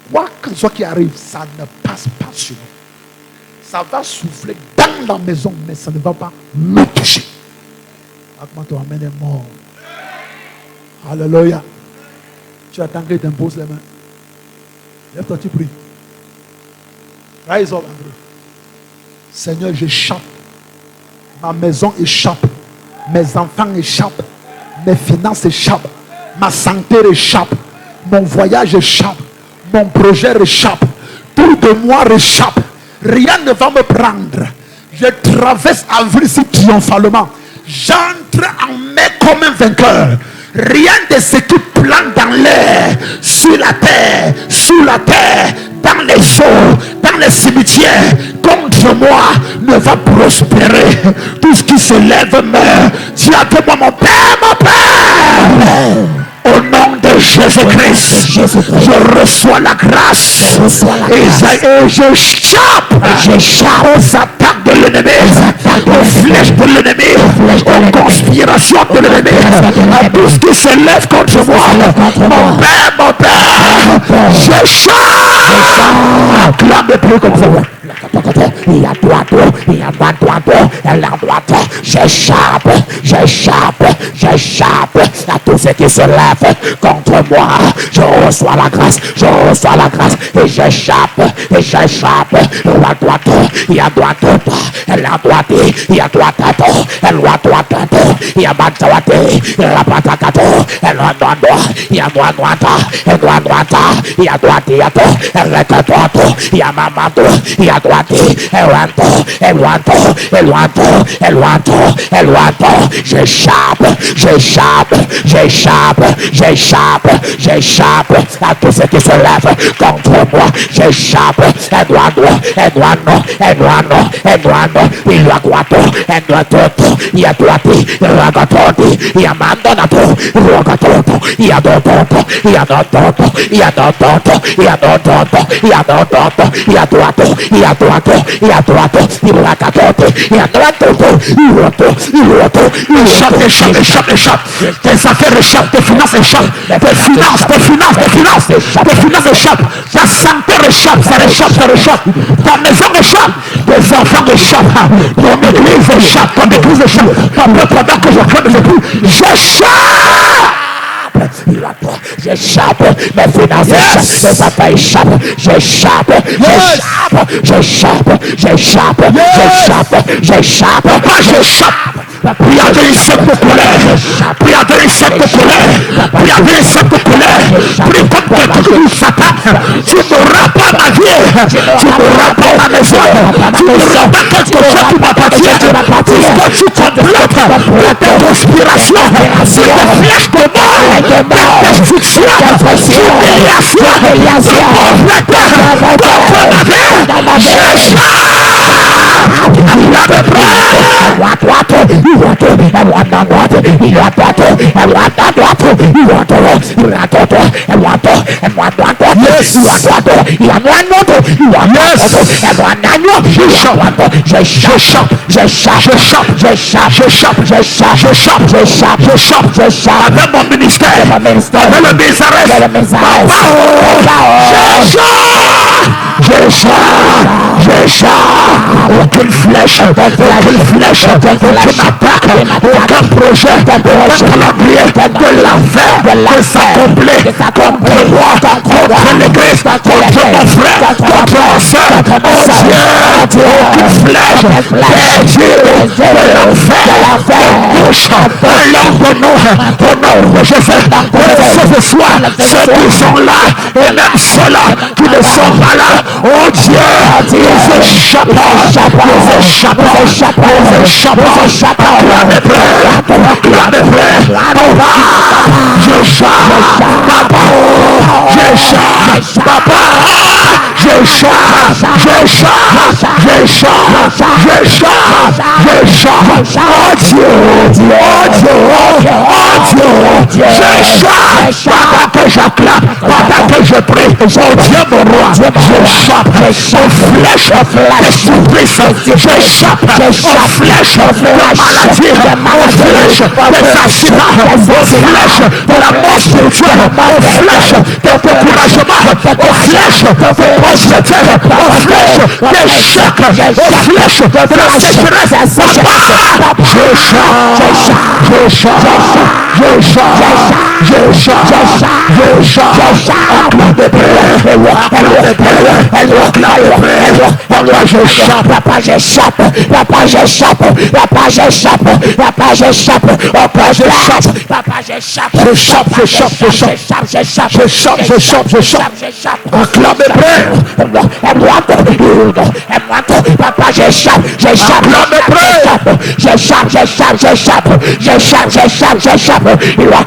Quoi que ce soit qui arrive, ça ne passe pas sur nous. Ça va souffler dans la maison, mais ça ne va pas nous toucher. Comment tu amènes les morts? Alléluia. Tu attends qu'il t'impose les mains. Lève-toi, tu pries. Rise up, Andrew. Seigneur, j'échappe. Ma maison échappe. Mes enfants échappent. Mes finances échappent. Ma santé échappe. Mon voyage échappe. Mon projet échappe. Tout de moi échappe. Rien ne va me prendre. Je traverse avril si triomphalement. J'entre en mai comme un vainqueur. Rien de ce qui plante dans l'air, sur la terre, sous la terre, dans les eaux, dans les cimetières, contre moi ne va prospérer. Tout ce qui se lève meurt. Dis à moi, mon Père, mon Père. Au nom de Jésus-Christ, je reçois la grâce et je chape aux attaques de l'ennemi, aux flèches de l'ennemi, aux conspirations de l'ennemi, à tout ce qui se lève contre moi. Mon Père, je chape. Clame de plus comme ça. Il y a droit, il y a droit, j'échappe à tout ce qui se lève contre moi. Je reçois la grâce, et j'échappe, la droite, il y a droite, elle a droite, il y a droite, elle a droite, il y a droite, elle a droite, elle a droite, il y a droite, elle a droite, il y a droite, il y a droite, elle a droite, il y a maman, il y a droite, j'échappe à tout ce qui se lève contre moi. J'échappe, elle doit non, il doit droite, elle doit tout, il y a droite, il y a mandonato, il y a d'autres, il y a d'autres, il y a d'autres, il y a d'autres, il y a d'autres, il y a droite, il y a droite, il y a droite, il y a droite, il y a droite, il échappe, tes affaires échappent, tes finances échappent, tes finances échappent, ta santé échappe, ça échappe, ta maison échappe, tes enfants échappent, ton église échappe, pendant que je crée des époux, j'échappe, mes finances échappent, mes affaires échappent, j'échappe, Priez une seule populaire, priez une seule populaire, prie contre tout Satan. Tu n'auras pas ma vie, tu n'auras pas ma maison, tu n'auras pas quelque chose qui m'appartient, puisque tu complotes tes conspirations, sur tes flèches de mort, tes destructions, humiliations, avec mon ministère, avec le Bézarès, aucune flèche, aucune attaque, aucun projet, aucun calendrier de l'enfer de s'accomplir contre moi, contre l'église, contre mon frère, contre ma soeur. Oh Dieu, aucune flèche perdue de l'enfer touche l'homme de nous. Je fais ce soir, ceux qui sont là et même ceux-là qui ne sont pas là. Oh Dieu, ils échappent, pendant que je prie, oh Dieu mon roi, j'échappe aux flèches de surprise, j'échappe aux flèches de maladie, aux flèches des accidents, aux flèches de la mort spirituelle, aux flèches de découragement, aux flèches de pauvreté, aux flèches d'échec, aux flèches de la sécheresse. Acclamez, Papa, j'échappe, j'échappe, j'échappe, j'échappe, j'échappe, j'échappe, j'échappe, j'échappe. Il va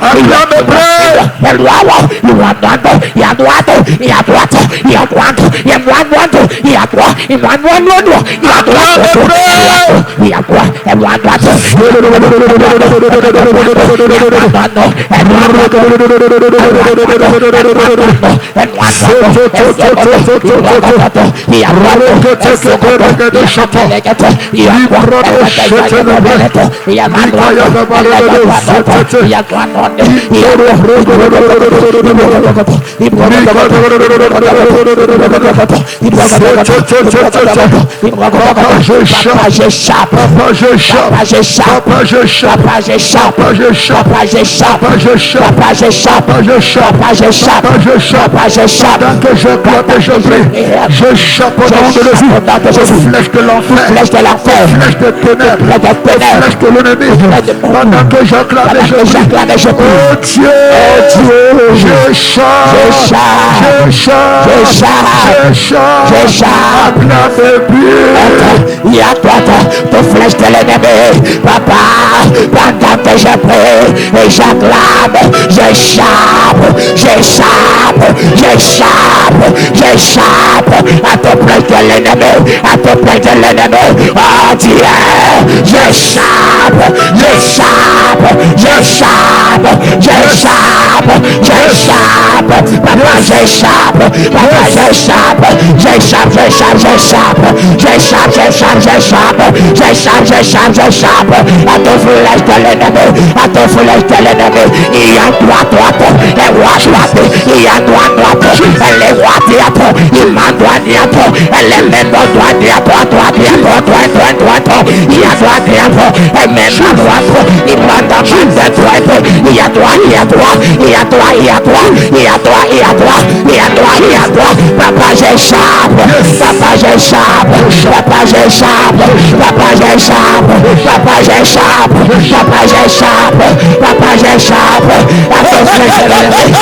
j'échappe au nom de Jésus. Flèche de l'enfer, flèche de ténèbres, flèche de l'ennemi. Pendant que j'acclame, oh Dieu, j'échappe, acclame plus. Il y a toi, ton flèche de l'ennemi, papa. Pendant que je prie et j'acclame, j'échappe à ton flèche de l'ennemi, à ton flèche de l'ennemi. Oh Dieu, j'échappe, papa, j'échappe à ton flèche de l'ennemi, à ton flèche de l'ennemi. Il y a droite, et roi droite, il y a droite, elle est droite, il m'a droite, elle est même droite, il y a droite, il y a droite, elle même à droite, il prend ta main de droite, il y a droite, papa j'échappe, à ton flèche de l'ennemi,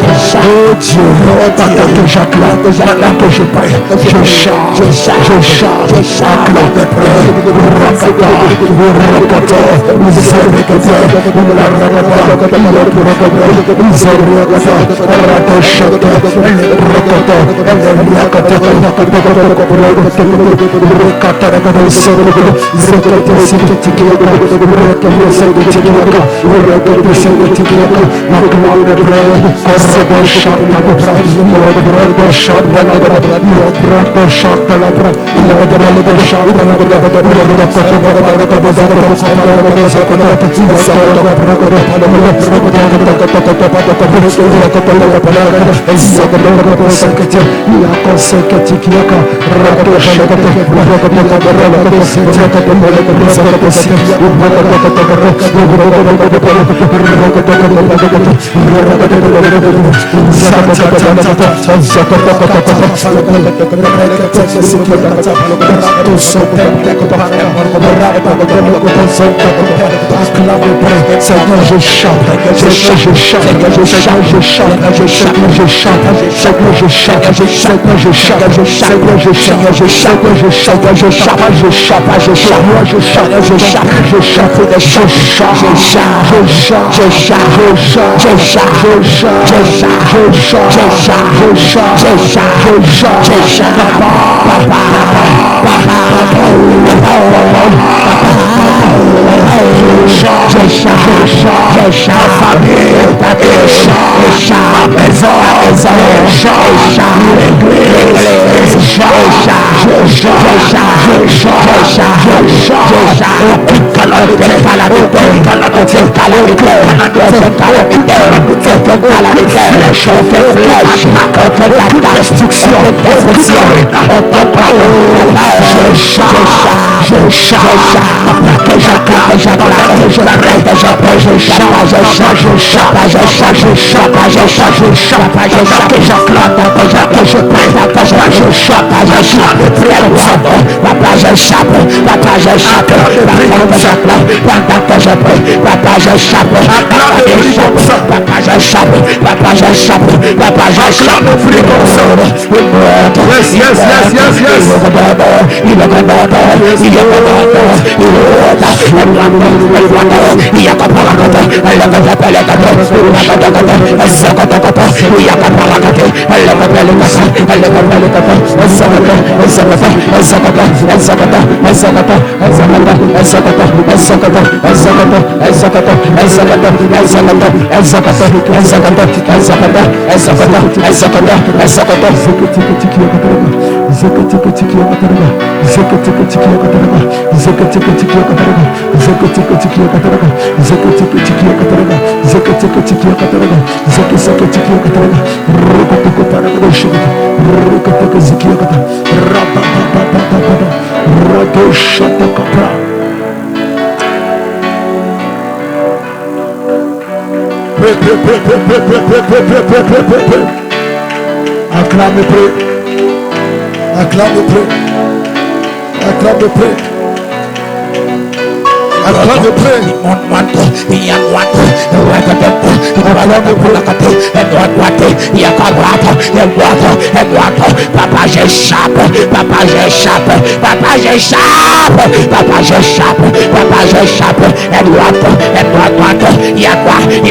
Je Oh Dieu, pendant que j'acclame, pendant que je prie, je chante, acclame et prie. Seigneur, je chante, Acclame et prie. Acclame et prie. Acclame et prie. Acclame et prie. Papa j'échappe, papa j'échappe, papa j'échappe, papa j'échappe, papa j'échappe, il y a quoi, il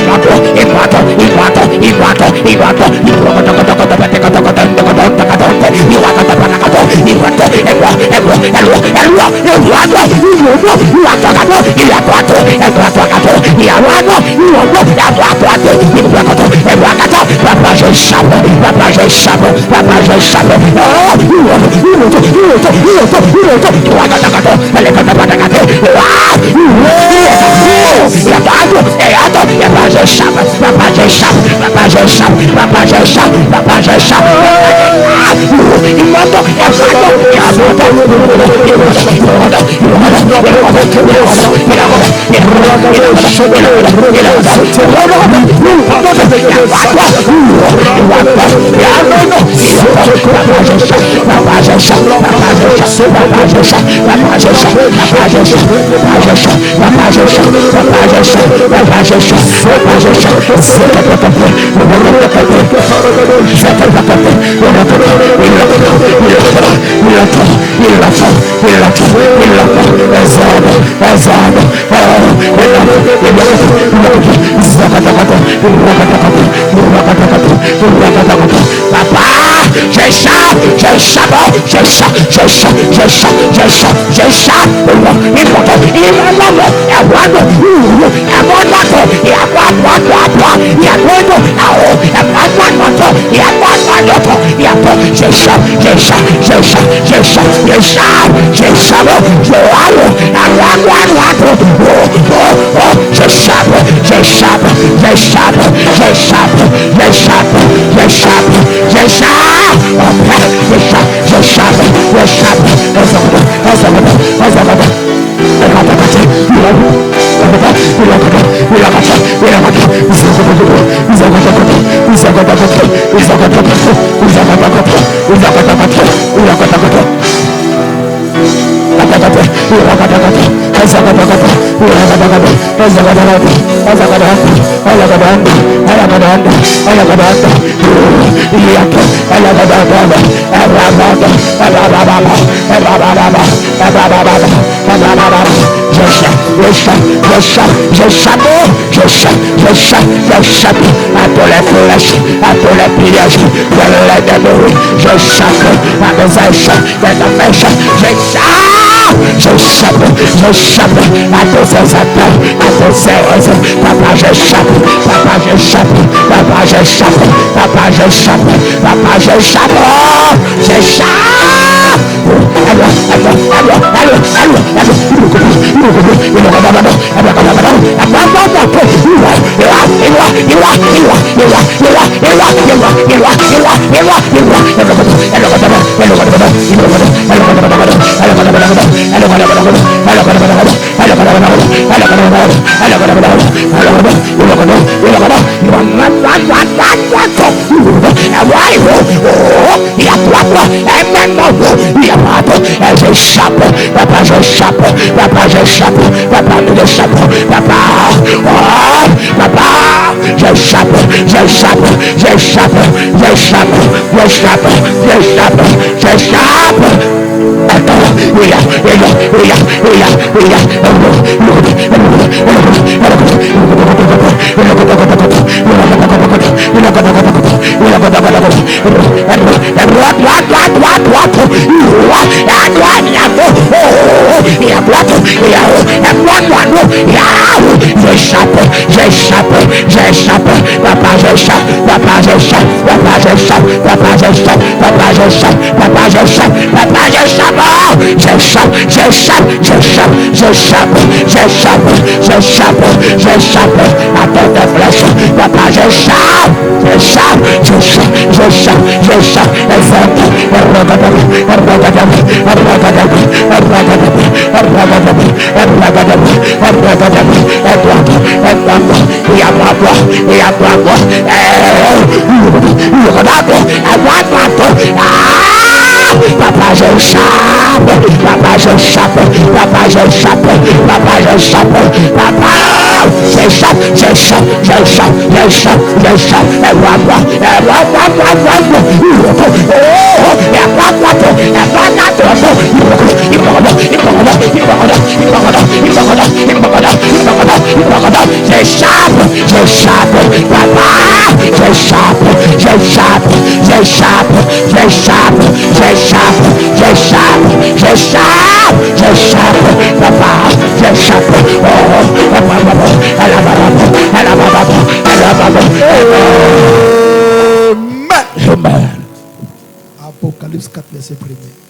Apocalypse 4, verset 1er.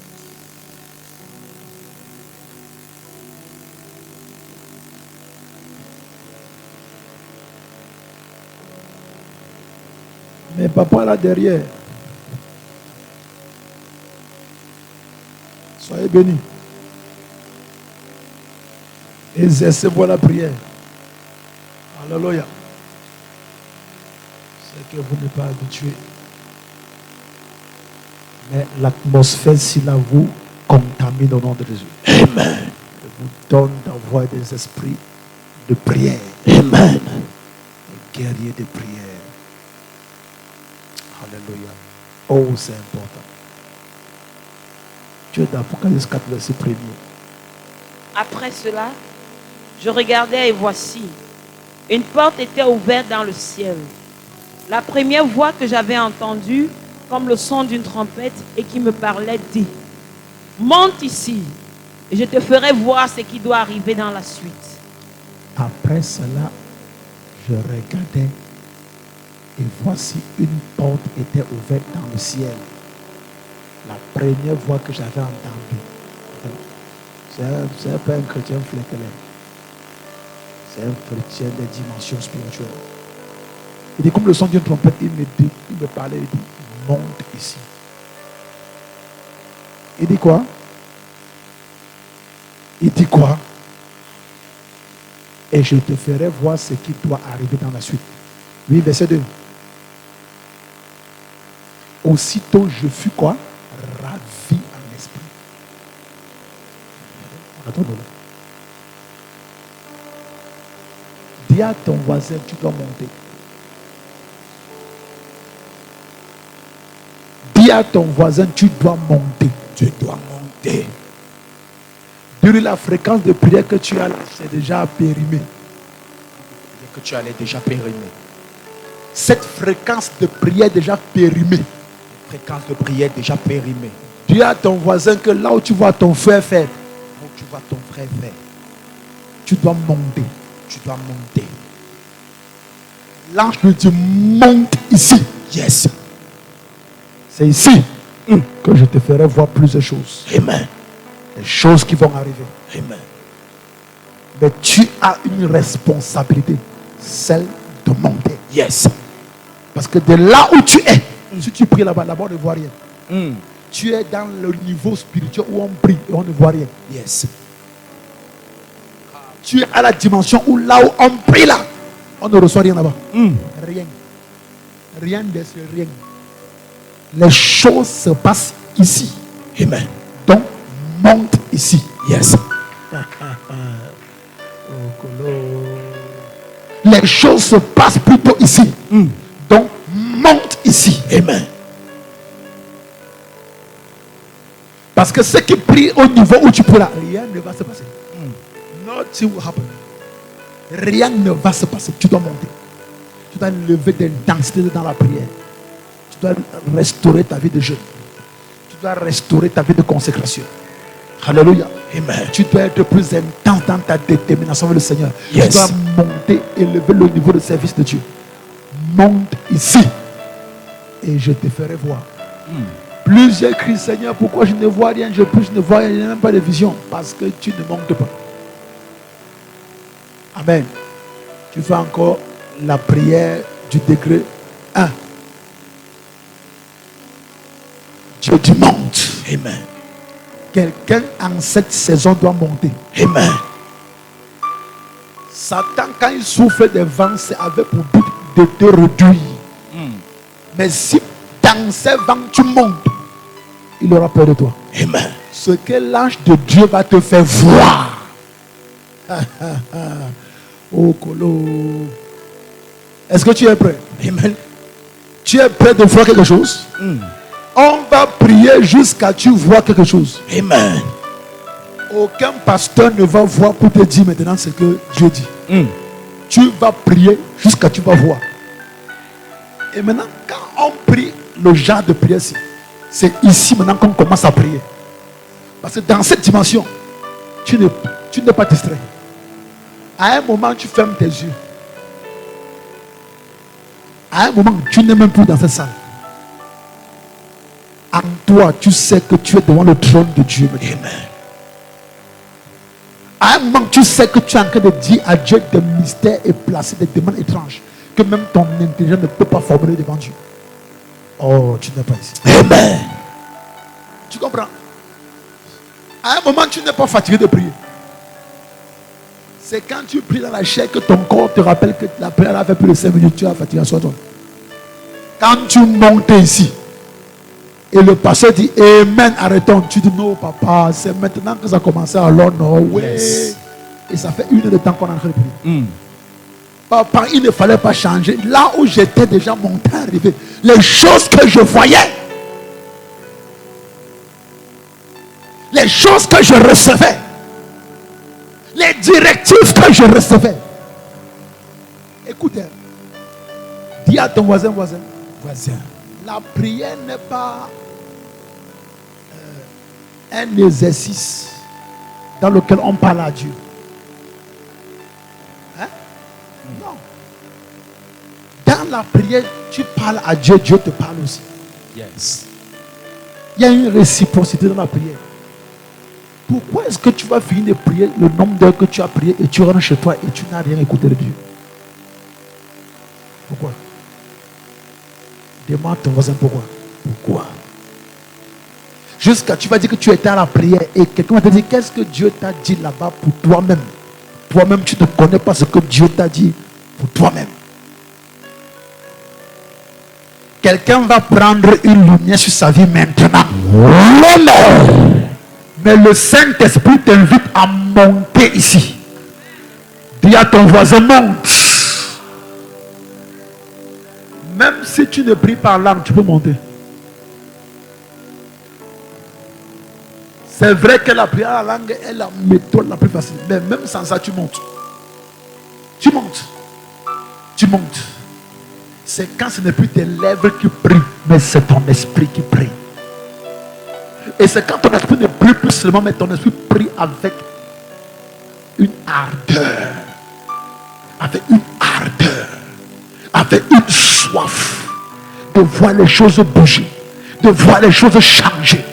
Mais papa là derrière, soyez bénis. Exercez-vous la prière. Alléluia. C'est que vous n'êtes pas habitué. Mais l'atmosphère s'il a vous contamine au nom de Jésus. Amen. Je vous donne d'avoir des esprits de prière. Amen. Des guerriers de prière. Alléluia. Oh, c'est important. Tu es dans Apocalypse 4, verset 1er. Après cela, je regardais et voici, une porte était ouverte dans le ciel. La première voix que j'avais entendue, comme le son d'une trompette, et qui me parlait, dit, monte ici, et je te ferai voir ce qui doit arriver dans la suite. Après cela, je regardais et voici une porte était ouverte dans le ciel. La première voix que j'avais entendue. C'est pas un chrétien fléquelé. C'est un chrétien des dimensions spirituelles. Il dit comme le son d'une trompette, il me parlait, il dit, monte ici. Il dit quoi? Il dit quoi? Et je te ferai voir ce qui doit arriver dans la suite. Oui, verset 2. Aussitôt je fus quoi? Ravi en esprit. Attends-le. Dis à ton voisin, tu dois monter. Dis à ton voisin, tu dois monter. Tu dois monter. Dis-lui la fréquence de prière que tu as là, c'est déjà périmé. Que tu allais déjà périmer. Cette fréquence de prière est déjà périmée. Fréquence de prière déjà périmée. Dis à ton voisin que là où tu vois ton frère faire, Où tu vois ton frère faire, tu dois monter. tu dois monter. L'ange lui dit, monte ici. Yes. C'est ici que je te ferai voir plusieurs choses. Amen. Les choses qui vont arriver. Amen. Mais tu as une responsabilité, celle de monter. Yes. Parce que de là où tu es, si tu pries là-bas, on ne voit rien. Mm. Tu es dans le niveau spirituel où on prie et on ne voit rien. Yes. Tu es à la dimension où là où on prie là, on ne reçoit rien là-bas. Mm. Rien. Rien de ce rien. Les choses se passent ici. Amen. Donc, monte ici. Yes. Les choses se passent plutôt ici. Mm. Donc, monte ici. Amen. Parce que ceux qui prient au niveau où tu pries là, rien ne va se passer. Nothing will happen. Rien ne va se passer. Tu dois monter. Tu dois lever des densités dans la prière. Tu dois restaurer ta vie de jeûne. Tu dois restaurer ta vie de consécration. Alléluia. Amen. Tu dois être plus intense dans ta détermination avec le Seigneur. Yes. Tu dois monter et lever le niveau de service de Dieu. Monte ici et je te ferai voir. Plus j'écris, Seigneur, pourquoi je ne vois rien, je ne vois rien, je n'ai même pas de vision. Parce que tu ne montes pas. Amen. Tu fais encore la prière du degré 1. Dieu dit monte. Amen. Quelqu'un en cette saison doit monter. Amen. Satan, quand il souffle des vents, c'est avec pour but de te réduire. Mais si dans ces vents tu montes, il aura peur de toi. Amen. Ce que l'ange de Dieu va te faire voir. Oh Colo. Est-ce que tu es prêt? Amen. Tu es prêt de voir quelque chose? On va prier jusqu'à tu vois quelque chose. Amen. Aucun pasteur ne va voir pour te dire maintenant ce que Dieu dit. Tu vas prier jusqu'à tu vas voir. Et maintenant, quand on prie le genre de prière, c'est ici maintenant qu'on commence à prier. Parce que dans cette dimension, tu n'es pas distrait. À un moment, tu fermes tes yeux. À un moment, tu n'es même plus dans cette salle. En toi, tu sais que tu es devant le trône de Dieu. Amen. À un moment, tu sais que tu es en train de dire à Dieu des mystères et placer des demandes étranges que même ton intelligence ne peut pas formuler devant Dieu. Oh, tu n'es pas ici. Amen. Tu comprends? À un moment, tu n'es pas fatigué de prier. C'est quand tu pries dans la chair que ton corps te rappelle que la prière a fait plus de 5 minutes, tu as fatigué à soi. Quand tu montes ici, Et le pasteur dit Amen, arrêtons. Tu dis non, papa, c'est maintenant que ça a commencé. Alors, non, oui. Yes. Et ça fait 1 heure de temps qu'on est en train de prier. Papa, il ne fallait pas changer. Là où j'étais déjà, mon temps arrivé. Les choses que je voyais, les choses que je recevais, les directives que je recevais. Écoutez, dis à ton voisin, la prière n'est pas un exercice dans lequel on parle à Dieu. Hein? Non. Dans la prière, tu parles à Dieu, Dieu te parle aussi. Yes. Il y a une réciprocité dans la prière. Pourquoi est-ce que tu vas finir de prier le nombre d'heures que tu as prié et tu rentres chez toi et tu n'as rien écouté de Dieu? Pourquoi? Demande ton voisin pourquoi. Pourquoi? Jusqu'à tu vas dire que tu étais à la prière et quelqu'un va te dire qu'est-ce que Dieu t'a dit là-bas pour toi-même. Toi-même, tu ne connais pas ce que Dieu t'a dit pour toi-même. Quelqu'un va prendre une lumière sur sa vie maintenant. Mais le Saint-Esprit t'invite à monter ici. Dis à ton voisin, monte. Même si tu ne pries pas en langue, tu peux monter. C'est vrai que la prière en langue est la méthode la plus facile. Mais même sans ça, tu montes. Tu montes. Tu montes. C'est quand ce n'est plus tes lèvres qui prient, mais c'est ton esprit qui prie. Et c'est quand ton esprit ne prie plus seulement, mais ton esprit prie avec une ardeur. Avec une ardeur. Avec une soif de voir les choses bouger, de voir les choses changer,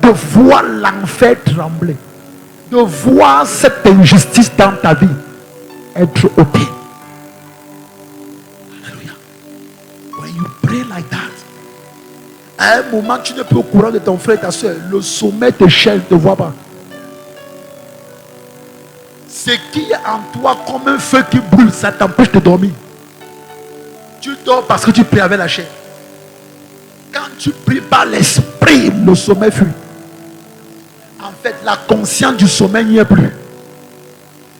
de voir l'enfer trembler, de voir cette injustice dans ta vie être ôtée. Alléluia. When you pray like that, à un moment tu n'es plus au courant de ton frère et ta soeur, le sommet te chaîne, ne te voit pas. Ce qui est en toi comme un feu qui brûle, ça t'empêche de dormir. Tu dors parce que tu pries avec la chair. Quand tu pries par l'esprit, le sommeil fuit. En fait, la conscience du sommeil n'y est plus.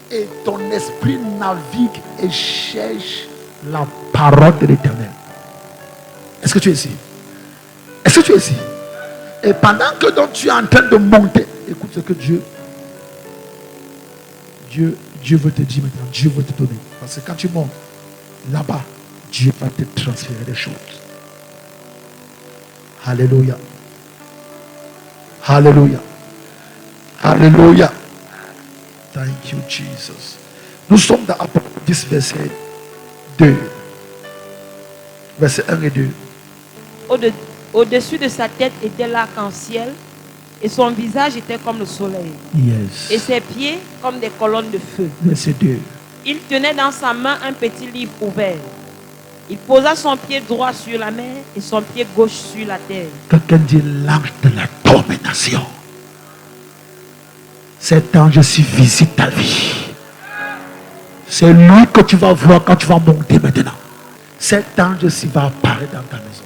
Et ton esprit navigue et cherche la parole de l'Éternel. Est-ce que tu es ici? Est-ce que tu es ici? Et pendant que donc tu es en train de monter, écoute ce que Dieu veut te dire maintenant. Dieu veut te donner. Parce que quand tu montes là-bas, Dieu va te transférer des choses. Alléluia. Alléluia. Alléluia. Thank you, Jesus. Nous sommes dans Apocalypse verset 2. Verset 1 et 2. Au-dessus de sa tête était l'arc-en-ciel et son visage était comme le soleil. Yes. Et ses pieds comme des colonnes de feu. Verset 2. Il tenait dans sa main un petit livre ouvert. Il posa son pied droit sur la mer et son pied gauche sur la terre. Quelqu'un dit l'ange de la domination. Cet ange-ci visite ta vie. C'est lui que tu vas voir quand tu vas monter maintenant. Cet ange-ci va apparaître dans ta maison.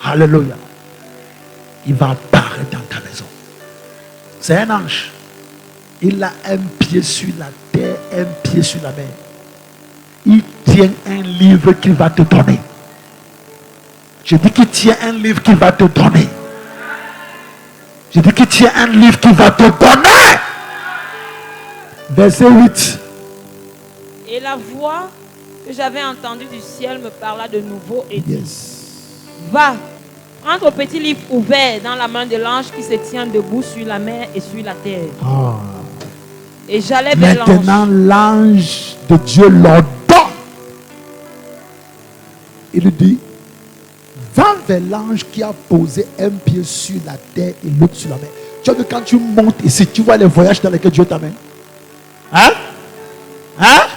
Alléluia. Il va apparaître dans ta maison. C'est un ange. Il a un pied sur la terre, un pied sur la mer. Il tient un livre qu'il va te donner. Je dis qu'il tient un livre qu'il va te donner. Je dis qu'il tient un livre qu'il va te donner. Verset 8. Et la voix que j'avais entendue du ciel me parla de nouveau et dit, va, prends ton petit livre ouvert dans la main de l'ange qui se tient debout sur la mer et sur la terre. Ah. Et j'allais vers l'ange. Maintenant, l'ange de Dieu l'ordonne. Il lui dit, va vers l'ange qui a posé un pied sur la terre et l'autre sur la mer. Tu vois que quand tu montes ici, tu vois les voyages dans lesquels Dieu t'amène. Hein? Hein?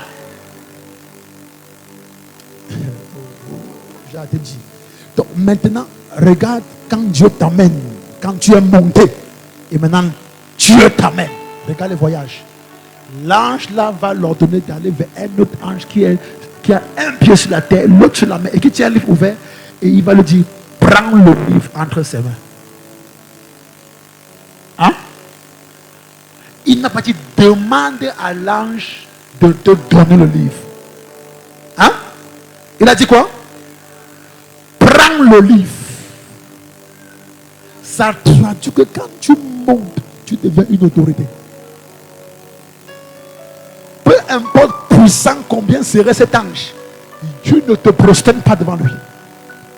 J'ai hâte de dire. Donc maintenant, regarde quand Dieu t'amène, quand tu es monté, et maintenant Dieu t'amène. Regarde les voyages. L'ange là va l'ordonner d'aller vers un autre ange qui a un pied sur la terre, l'autre sur la mer, et qui tient un livre ouvert, et il va lui dire, prend le livre entre ses mains. Hein? Il n'a pas dit demande à l'ange de te donner le livre. Hein? Il a dit quoi? Prends le livre. Ça traduit que quand tu montes, tu deviens une autorité. Peu importe puissant combien serait cet ange, tu ne te prosternes pas devant lui.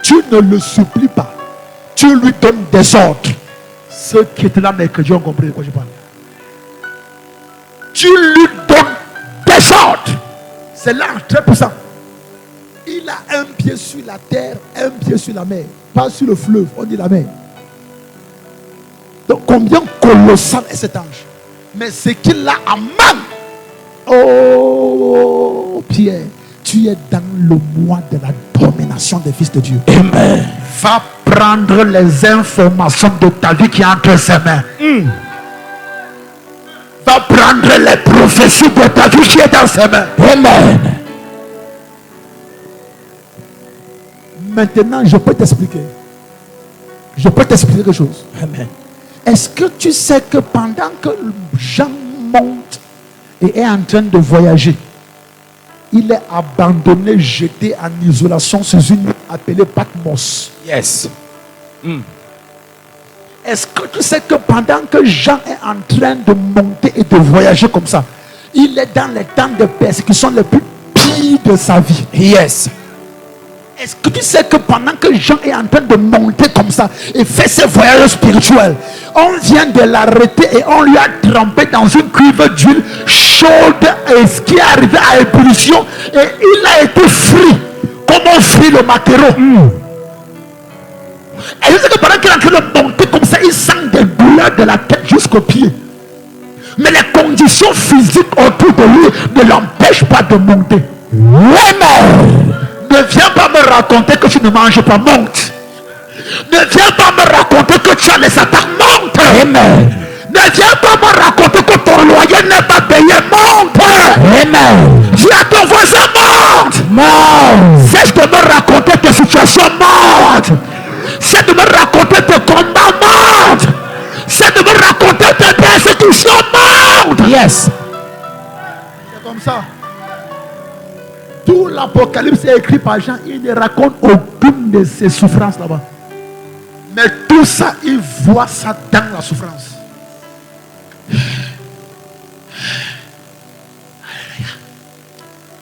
Tu ne le supplies pas. Tu lui donnes des ordres. Ceux qui étaient là mercredi ont compris de quoi je parle. Tu lui donnes des ordres. C'est l'ange très puissant. Il a un pied sur la terre, un pied sur la mer. Pas sur le fleuve, on dit la mer. Donc combien colossal est cet ange? Mais ce qu'il a en main. Oh Pierre, tu es dans le mois de la domination des fils de Dieu. Amen. Va prendre les informations de ta vie qui est entre ses mains. Va prendre les prophéties de ta vie qui est dans ses mains. Amen. Maintenant, je peux t'expliquer. Je peux t'expliquer quelque chose. Amen. Est-ce que tu sais que pendant que Jean monte et est en train de voyager, il est abandonné, jeté en isolation sur une île appelée Patmos? Yes. Est-ce que tu sais que pendant que Jean est en train de monter et de voyager comme ça, il est dans les temps de persécution les plus pires de sa vie? Yes. Est-ce que tu sais que pendant que Jean est en train de monter comme ça et fait ses voyages spirituels, on vient de l'arrêter et on lui a trempé dans une cuve d'huile chaude et ce qui est arrivé à ébullition et il a été frit comme on frit le maquereau. Et je sais que pendant qu'il est en train de monter comme ça, il sent des douleurs de la tête jusqu'aux pieds. Mais les conditions physiques autour de lui ne l'empêchent pas de monter. Amen. Ne viens pas me raconter que tu ne manges pas, monte. Ne viens pas me raconter que tu as les attaques, monte. Amen. Ne viens pas me raconter que ton loyer n'est pas payé, monte. Amen. Dis à ton voisin, monte. Monte. Cesse de me raconter tes situations, monte. Cesse de me raconter tes combats, monte. Cesse de me raconter tes persécutions, monte. Yes. C'est comme ça. Tout l'Apocalypse est écrit par Jean. Il ne raconte aucune de ses souffrances là-bas. Mais tout ça, il voit ça dans la souffrance.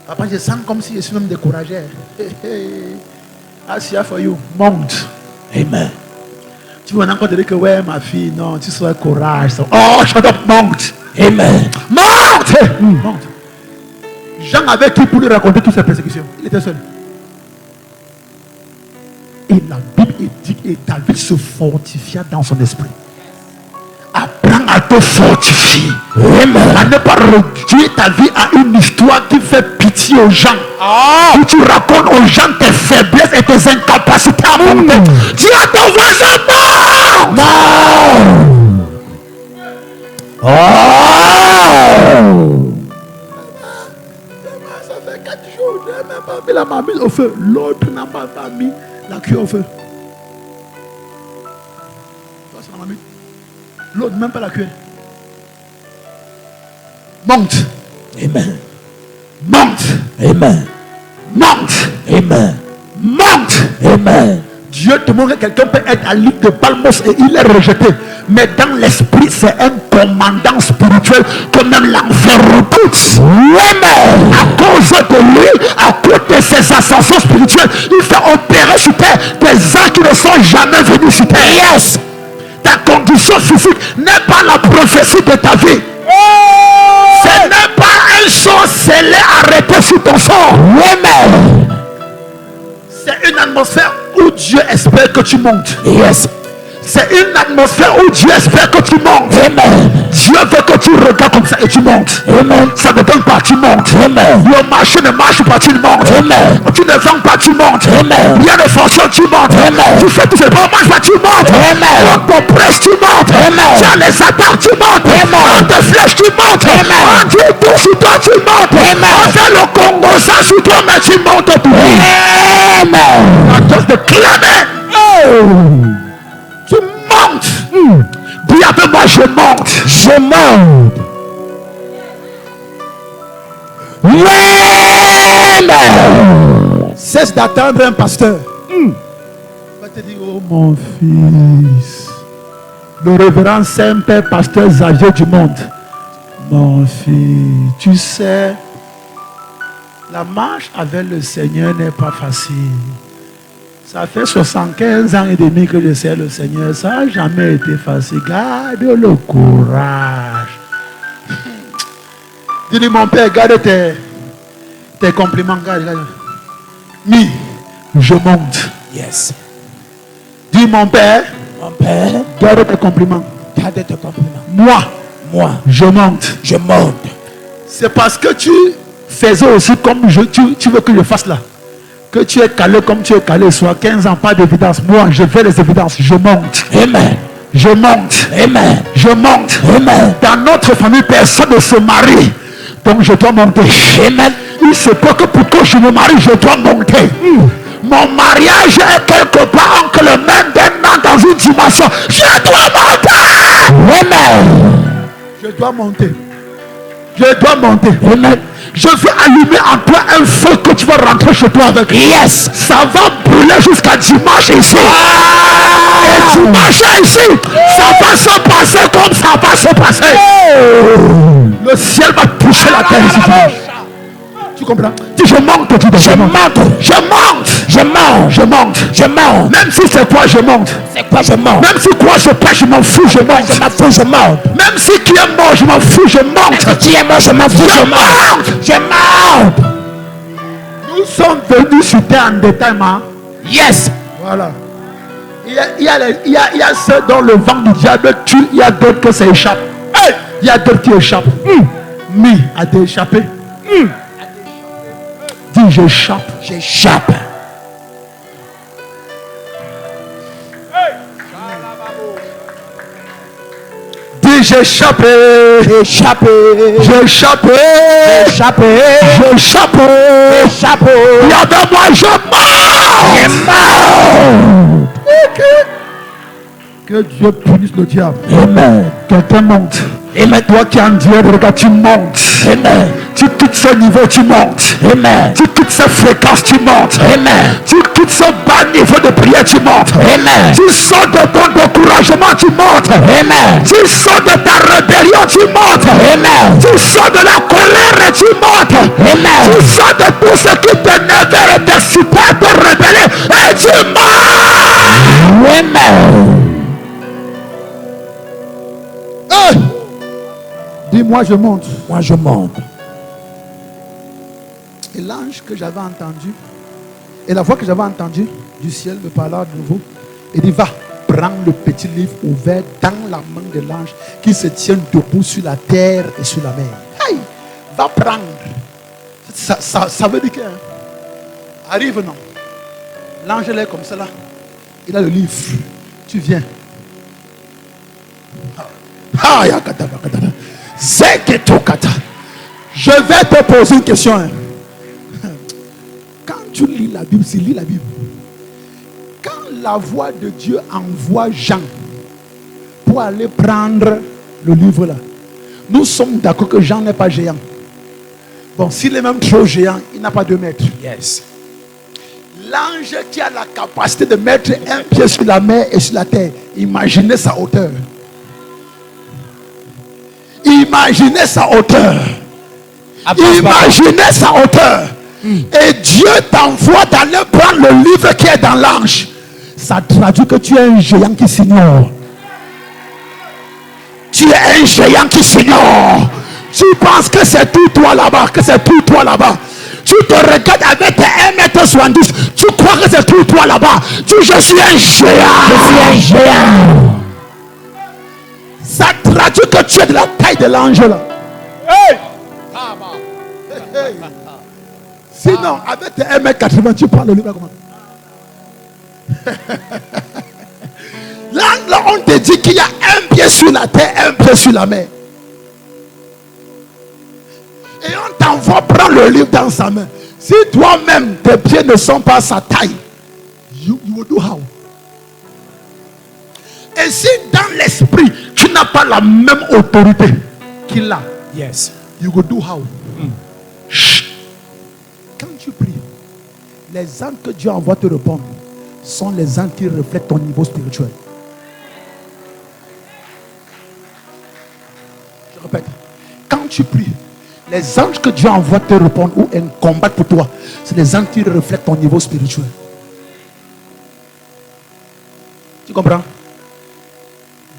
Papa, je sens comme si je suis même découragé. Asia for you. Monte. Amen. Tu vas encore te dire que ouais, ma fille, non, tu sois courage. Oh, shut up, monte. Amen. Monte. Monte. Jean avait qui pour lui raconter toutes ses persécutions? Il était seul. Et la Bible dit que David se fortifia dans son esprit. Apprends à te fortifier. Amen. À ne pas réduire ta vie à une histoire qui fait pitié aux gens. Où tu racontes aux gens tes faiblesses et tes incapacités à monter. Dis à ton voisin, non! Non. Oh. Ça fait 4 jours, je n'ai même pas mis la marmite au feu. L'autre n'a pas mis la cuillère au feu. C'est la marmite. L'autre, même pas la cuillère. Monte. Amen. Monte. Amen. Monte. Amen. Monte. Amen. Dieu te montre que quelqu'un peut être à l'île de Palmos et il est rejeté. Mais dans l'esprit, c'est un commandant spirituel que même l'enfer redoute. Amen. À cause de lui, à cause de ses ascensions spirituelles, il fait opérer sur terre des gens qui ne sont jamais venus sur terre. Yes. Ta condition physique n'est pas la prophétie de ta vie. Ce n'est pas un sort scellé arrêté sur ton sort. Amen. C'est une atmosphère où Dieu espère que tu montes. Yes. C'est une atmosphère où Dieu espère que tu montes. Amen. Dieu veut que tu regardes comme ça et tu montes. Amen. Ça ne donne pas, tu montes. Amen. Le marché ne marche pas, tu montes. Amen. Tu ne vends pas, tu montes. Amen. Rien ne fonctionne, tu montes. Amen. Tu fais tout ce pas, mange pas, tu montes. Amen. On t'oppresse, tu montes. Amen. Tu as les attaques, tu montes. Amen. On te flèche, tu montes. Amen. On dit tout sur toi, tu montes. Amen. On fait le Congo ça sur toi, mais tu montes tout. Amen. Just declare it. Oh. avec moi, je monte. Je monte. Cesse d'attendre un pasteur. Va te dire, oh mon fils, le révérend Saint-Père, pasteur âgé du monde. Mon fils, tu sais, la marche avec le Seigneur n'est pas facile. Ça fait 75 ans et demi que je sais le Seigneur. Ça n'a jamais été facile. Garde le courage. Dis-lui, mon père, garde tes compliments. Garde. Mi, je monte. Yes. Dis, mon père, garde tes compliments. Garde tes compliments. Moi, je monte. Je monte. C'est parce que tu faisais aussi comme tu veux que je fasse là. Que tu es calé comme tu es calé, soit 15 ans, pas d'évidence. Moi, je fais les évidences. Je monte. Amen. Je monte. Amen. Je monte. Amen. Dans notre famille, personne ne se marie. Donc je dois monter. Amen. Il se peut que pour que je me marie, je dois monter. Mon mariage est quelque part entre le même d'un an dans une dimension. Je dois monter. Amen. Je dois monter. Je dois monter. Amen. Je vais allumer en toi un feu que tu vas rentrer chez toi avec. Yes. Ça va brûler jusqu'à dimanche ici. Et dimanche ici, ça va se passer comme ça va se passer. Le ciel va toucher la terre ici dimanche. Tu comprends? Dis je monte, je monte. Je monte. Je monte. Je monte. Je monte. Même si c'est quoi, je monte. C'est quoi je monte? Même si quoi je pêche, je m'en fous, je monte. Je m'en fous, je monte. Même si qui est mort, je m'en fous, je monte. Qui est mort, je m'en fous, je monte. Je monte. Nous sommes venus sur terre en détail, hein? Yes. Voilà. Il y a ceux dont le vent du diable tue, il y a d'autres que ça échappe. Hey! Il y a d'autres qui échappent. Mi a échappé. Dis j'échappe. J'échappe. Dis j'échappe. J'échappe. J'échappe. J'échappe. J'échappe. J'échappe. Regardez-moi, je meurs. Je monte. Que Dieu punisse le diable. Amen. Quelqu'un monte. Amen. Toi qui es en direct, regarde, tu montes. Amen. Tu quittes ce niveau, tu montes. Amen. Tu quittes cette fréquence, tu montes. Amen. Tu quittes ce bas niveau de prière, tu montes. Amen. Tu sors de ton découragement, tu montes. Amen. Tu sors de ta rébellion, tu montes. Amen. Tu sors de la colère et tu montes. Amen. Tu sors de tout ce qui t'énerve et t'excite à te rébeller et tu montes. Amen. Dis-moi, je monte. Moi je monte. Et l'ange que j'avais entendu, et la voix que j'avais entendue du ciel me parla de nouveau. Il dit, va, prends le petit livre ouvert dans la main de l'ange qui se tient debout sur la terre et sur la mer. Hey, va prendre. Ça veut dire que arrive, non. L'ange est comme ça là. Il a le livre. Tu viens. Je vais te poser une question. Quand tu lis la Bible, lis la Bible. Quand la voix de Dieu envoie Jean pour aller prendre le livre là, nous sommes d'accord que Jean n'est pas géant. Bon, s'il est même trop géant, il n'a pas 2 mètres. Yes. L'ange qui a la capacité de mettre un pied sur la mer et sur la terre, imaginez sa hauteur. Imaginez sa hauteur. Imaginez sa hauteur. Et Dieu t'envoie d'aller prendre le livre qui est dans l'ange. Ça traduit que tu es un géant qui s'ignore. Tu es un géant qui s'ignore. Tu penses que c'est tout toi là-bas, que c'est tout toi là-bas. Tu te regardes avec tes 1m70. Tu crois que c'est tout toi là-bas. Tu dis, je suis un géant. Je suis un géant. Ça traduit que tu es de la taille de l'ange là. Hey! Hey! Sinon, avec tes 1m80, tu prends le livre comment? Là, on te dit qu'il y a un pied sur la terre, un pied sur la mer. Et on t'envoie prendre le livre dans sa main. Si toi-même, tes pieds ne sont pas sa taille, you will do how? Et si dans l'esprit, tu n'as pas la même autorité qu'il a, Yes. you go do how? Chut. Quand tu pries, les anges que Dieu envoie te répondre sont les anges qui reflètent ton niveau spirituel. Je répète, quand tu pries, les anges que Dieu envoie te répondre ou combattre pour toi, c'est les anges qui reflètent ton niveau spirituel. Tu comprends?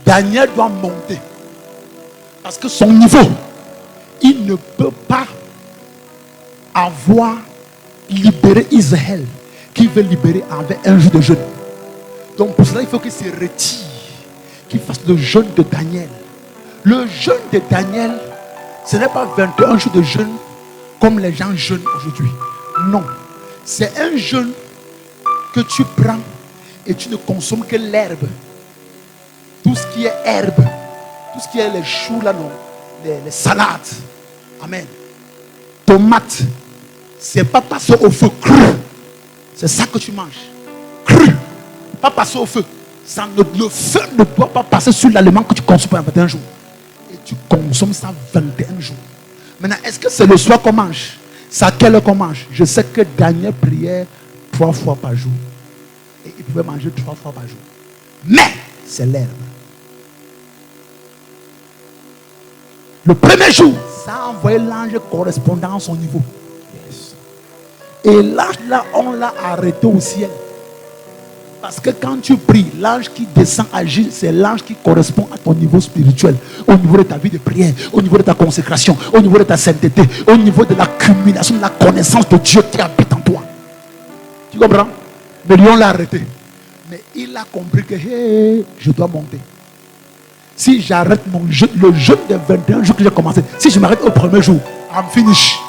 Daniel doit monter. Parce que son niveau, il ne peut pas avoir libéré Israël qui veut libérer avec un jour de jeûne. Donc pour cela, il faut qu'il se retire, qu'il fasse le jeûne de Daniel. Le jeûne de Daniel, ce n'est pas 21 jours de jeûne comme les gens jeûnent aujourd'hui. Non. C'est un jeûne que tu prends et tu ne consommes que l'herbe. Tout ce qui est herbe, tout ce qui est les choux là, non, les salades. Amen. Tomates, c'est pas passé au feu cru. C'est ça que tu manges. Cru. Pas passé au feu. Ça le feu ne doit pas passer sur l'aliment que tu consommes pendant 21 jours. Et tu consommes ça 21 jours. Maintenant, est-ce que c'est le soir qu'on mange? C'est à quelle heure qu'on mange? Je sais que Daniel priait 3 fois par jour. Et il pouvait manger 3 fois par jour. Mais, c'est l'herbe. Le premier jour, ça a envoyé l'ange correspondant à son niveau. Et l'ange là, on l'a arrêté au ciel. Parce que quand tu pries, l'ange qui descend agir, c'est l'ange qui correspond à ton niveau spirituel, au niveau de ta vie de prière, au niveau de ta consécration, au niveau de ta sainteté, au niveau de l'accumulation de la connaissance de Dieu qui habite en toi. Tu comprends? Mais lui, on l'a arrêté. Mais il a compris que hey, je dois monter. Si j'arrête le jeûne des 21 jours que j'ai commencé, si je m'arrête au premier jour, I'm finish.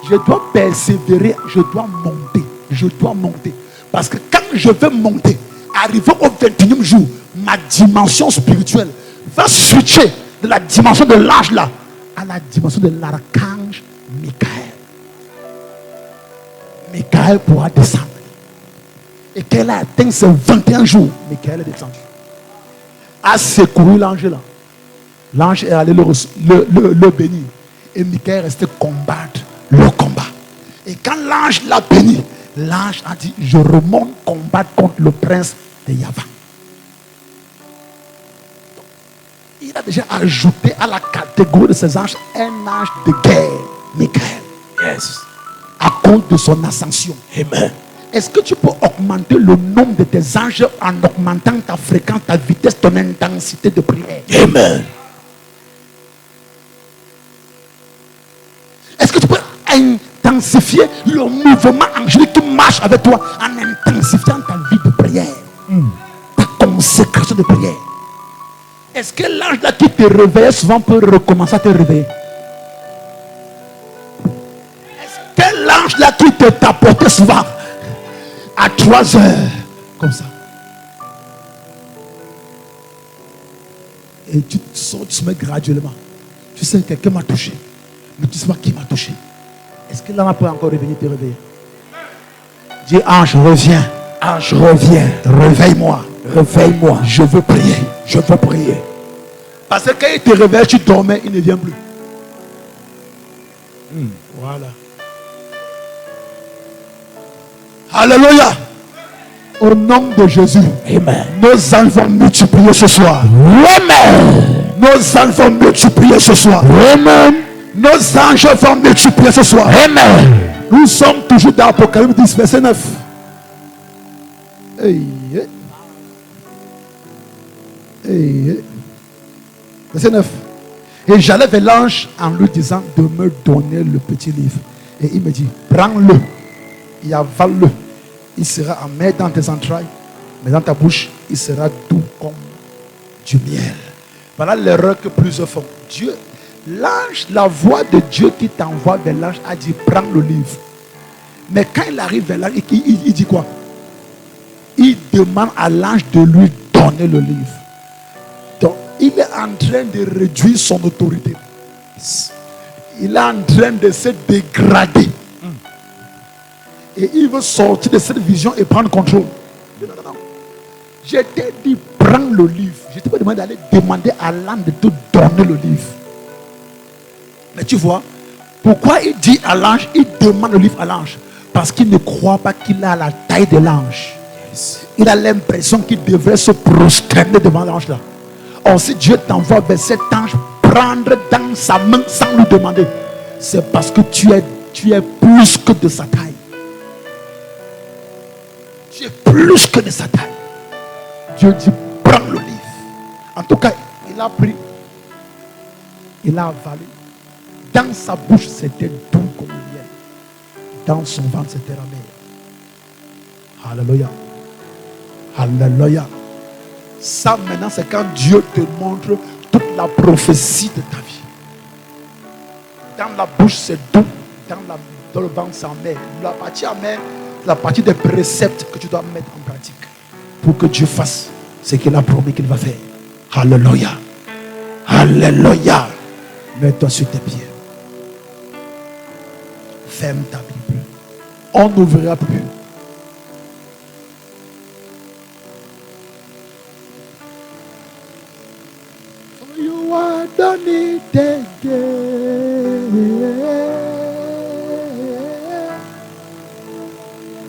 Je dois persévérer, je dois monter. Je dois monter. Parce que quand je vais monter, arrivé au 21e jour, ma dimension spirituelle va switcher de la dimension de l'ange là à la dimension de l'archange Michael. Michael pourra descendre. Et qu'elle a atteint ses 21 jours, Michael est descendu. A secouru l'ange là. L'ange est allé le bénir. Et Michael est resté combattre le combat. Et quand l'ange l'a béni, l'ange a dit, je remonte combattre contre le prince de Yava. Il a déjà ajouté à la catégorie de ces anges un ange de guerre, Michael. Yes. À cause de son ascension. Amen. Est-ce que tu peux augmenter le nombre de tes anges en augmentant ta fréquence, ta vitesse, ton intensité de prière? Amen. Est-ce que tu peux intensifier le mouvement angélique qui marche avec toi en intensifiant ta vie de prière, ta consécration de prière? Est-ce que l'ange là qui te réveille souvent peut recommencer à te réveiller? Est-ce que l'ange là qui te tapotait souvent à 3 heures comme ça, et tu sors du sommeil graduellement, tu sais que quelqu'un m'a touché, mais tu ne sais pas qui m'a touché? Est-ce que l'ange peut encore revenir te réveiller? Dis, ange, reviens. Ange, reviens. Réveille-moi. Réveille-moi. Je veux prier. Je veux prier. Parce que quand il te réveille, tu dormais, il ne vient plus. Voilà. Alléluia. Au nom de Jésus. Amen. Nos anges vont multiplier ce soir. Amen. Nos anges vont multiplier ce soir. Amen. Nos anges vont multiplier ce soir. Amen. Nous sommes toujours dans Apocalypse 10, verset 9. Verset 9. Et j'allais vers l'ange en lui disant de me donner le petit livre. Et il me dit, prends-le et avale-le. Il sera amer dans tes entrailles, mais dans ta bouche, il sera doux comme du miel. Voilà l'erreur que plusieurs font. Dieu, l'ange, la voix de Dieu qui t'envoie vers l'ange a dit, prends le livre. Mais quand il arrive vers l'ange, il dit quoi? Il demande à l'ange de lui donner le livre. Donc, il est en train de réduire son autorité. Il est en train de se dégrader. Et il veut sortir de cette vision et prendre contrôle. Non. Je t'ai dit, prends le livre. Je t'ai pas demandé d'aller demander à l'âne de te donner le livre. Mais tu vois, pourquoi il dit à l'ange, il demande le livre à l'ange? Parce qu'il ne croit pas qu'il a la taille de l'ange. Il a l'impression qu'il devrait se prosterner devant l'ange là. Or, si Dieu t'envoie vers cet ange prendre dans sa main sans lui demander, c'est parce que tu es plus que de sa taille. Tu es plus que de sa taille. Dieu dit, prends le livre. En tout cas, il a pris, il a avalé. Dans sa bouche, c'était doux comme le miel. Dans son ventre, c'était la mer. Alléluia. Alléluia. Ça maintenant, c'est quand Dieu te montre toute la prophétie de ta vie. Dans la bouche, c'est doux. Dans le ventre, c'est amer. La partie amère, c'est la partie des préceptes que tu dois mettre en pratique pour que Dieu fasse ce qu'il a promis qu'il va faire. Alléluia. Alléluia. Mets-toi sur tes pieds. Ferme ta Bible. On n'ouvrira plus. For you are done it again.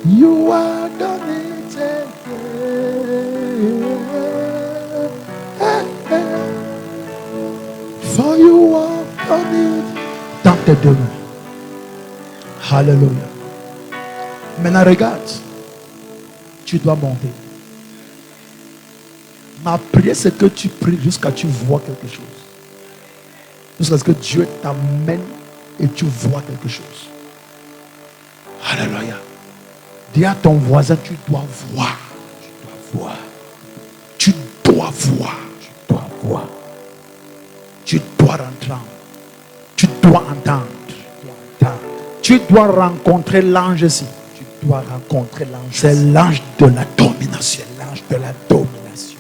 You are done it again. For you are done it. Dans tes deux mains. Alléluia. Maintenant regarde. Tu dois monter. Ma prière c'est que tu pries jusqu'à ce que tu vois quelque chose. Jusqu'à ce que Dieu t'amène et tu vois quelque chose. Alléluia. Dis à ton voisin, tu dois voir. Tu dois voir. Tu dois voir. Tu dois voir. Tu dois entendre. Tu dois entendre. Tu dois rencontrer l'ange ici. Tu dois rencontrer l'ange. C'est l'ange de la domination. L'ange de la domination.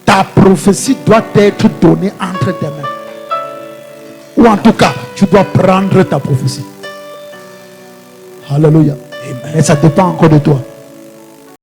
Ta prophétie doit être donnée entre tes mains. Ou en tout cas, tu dois prendre ta prophétie. Alléluia. Amen. Et ça dépend encore de toi.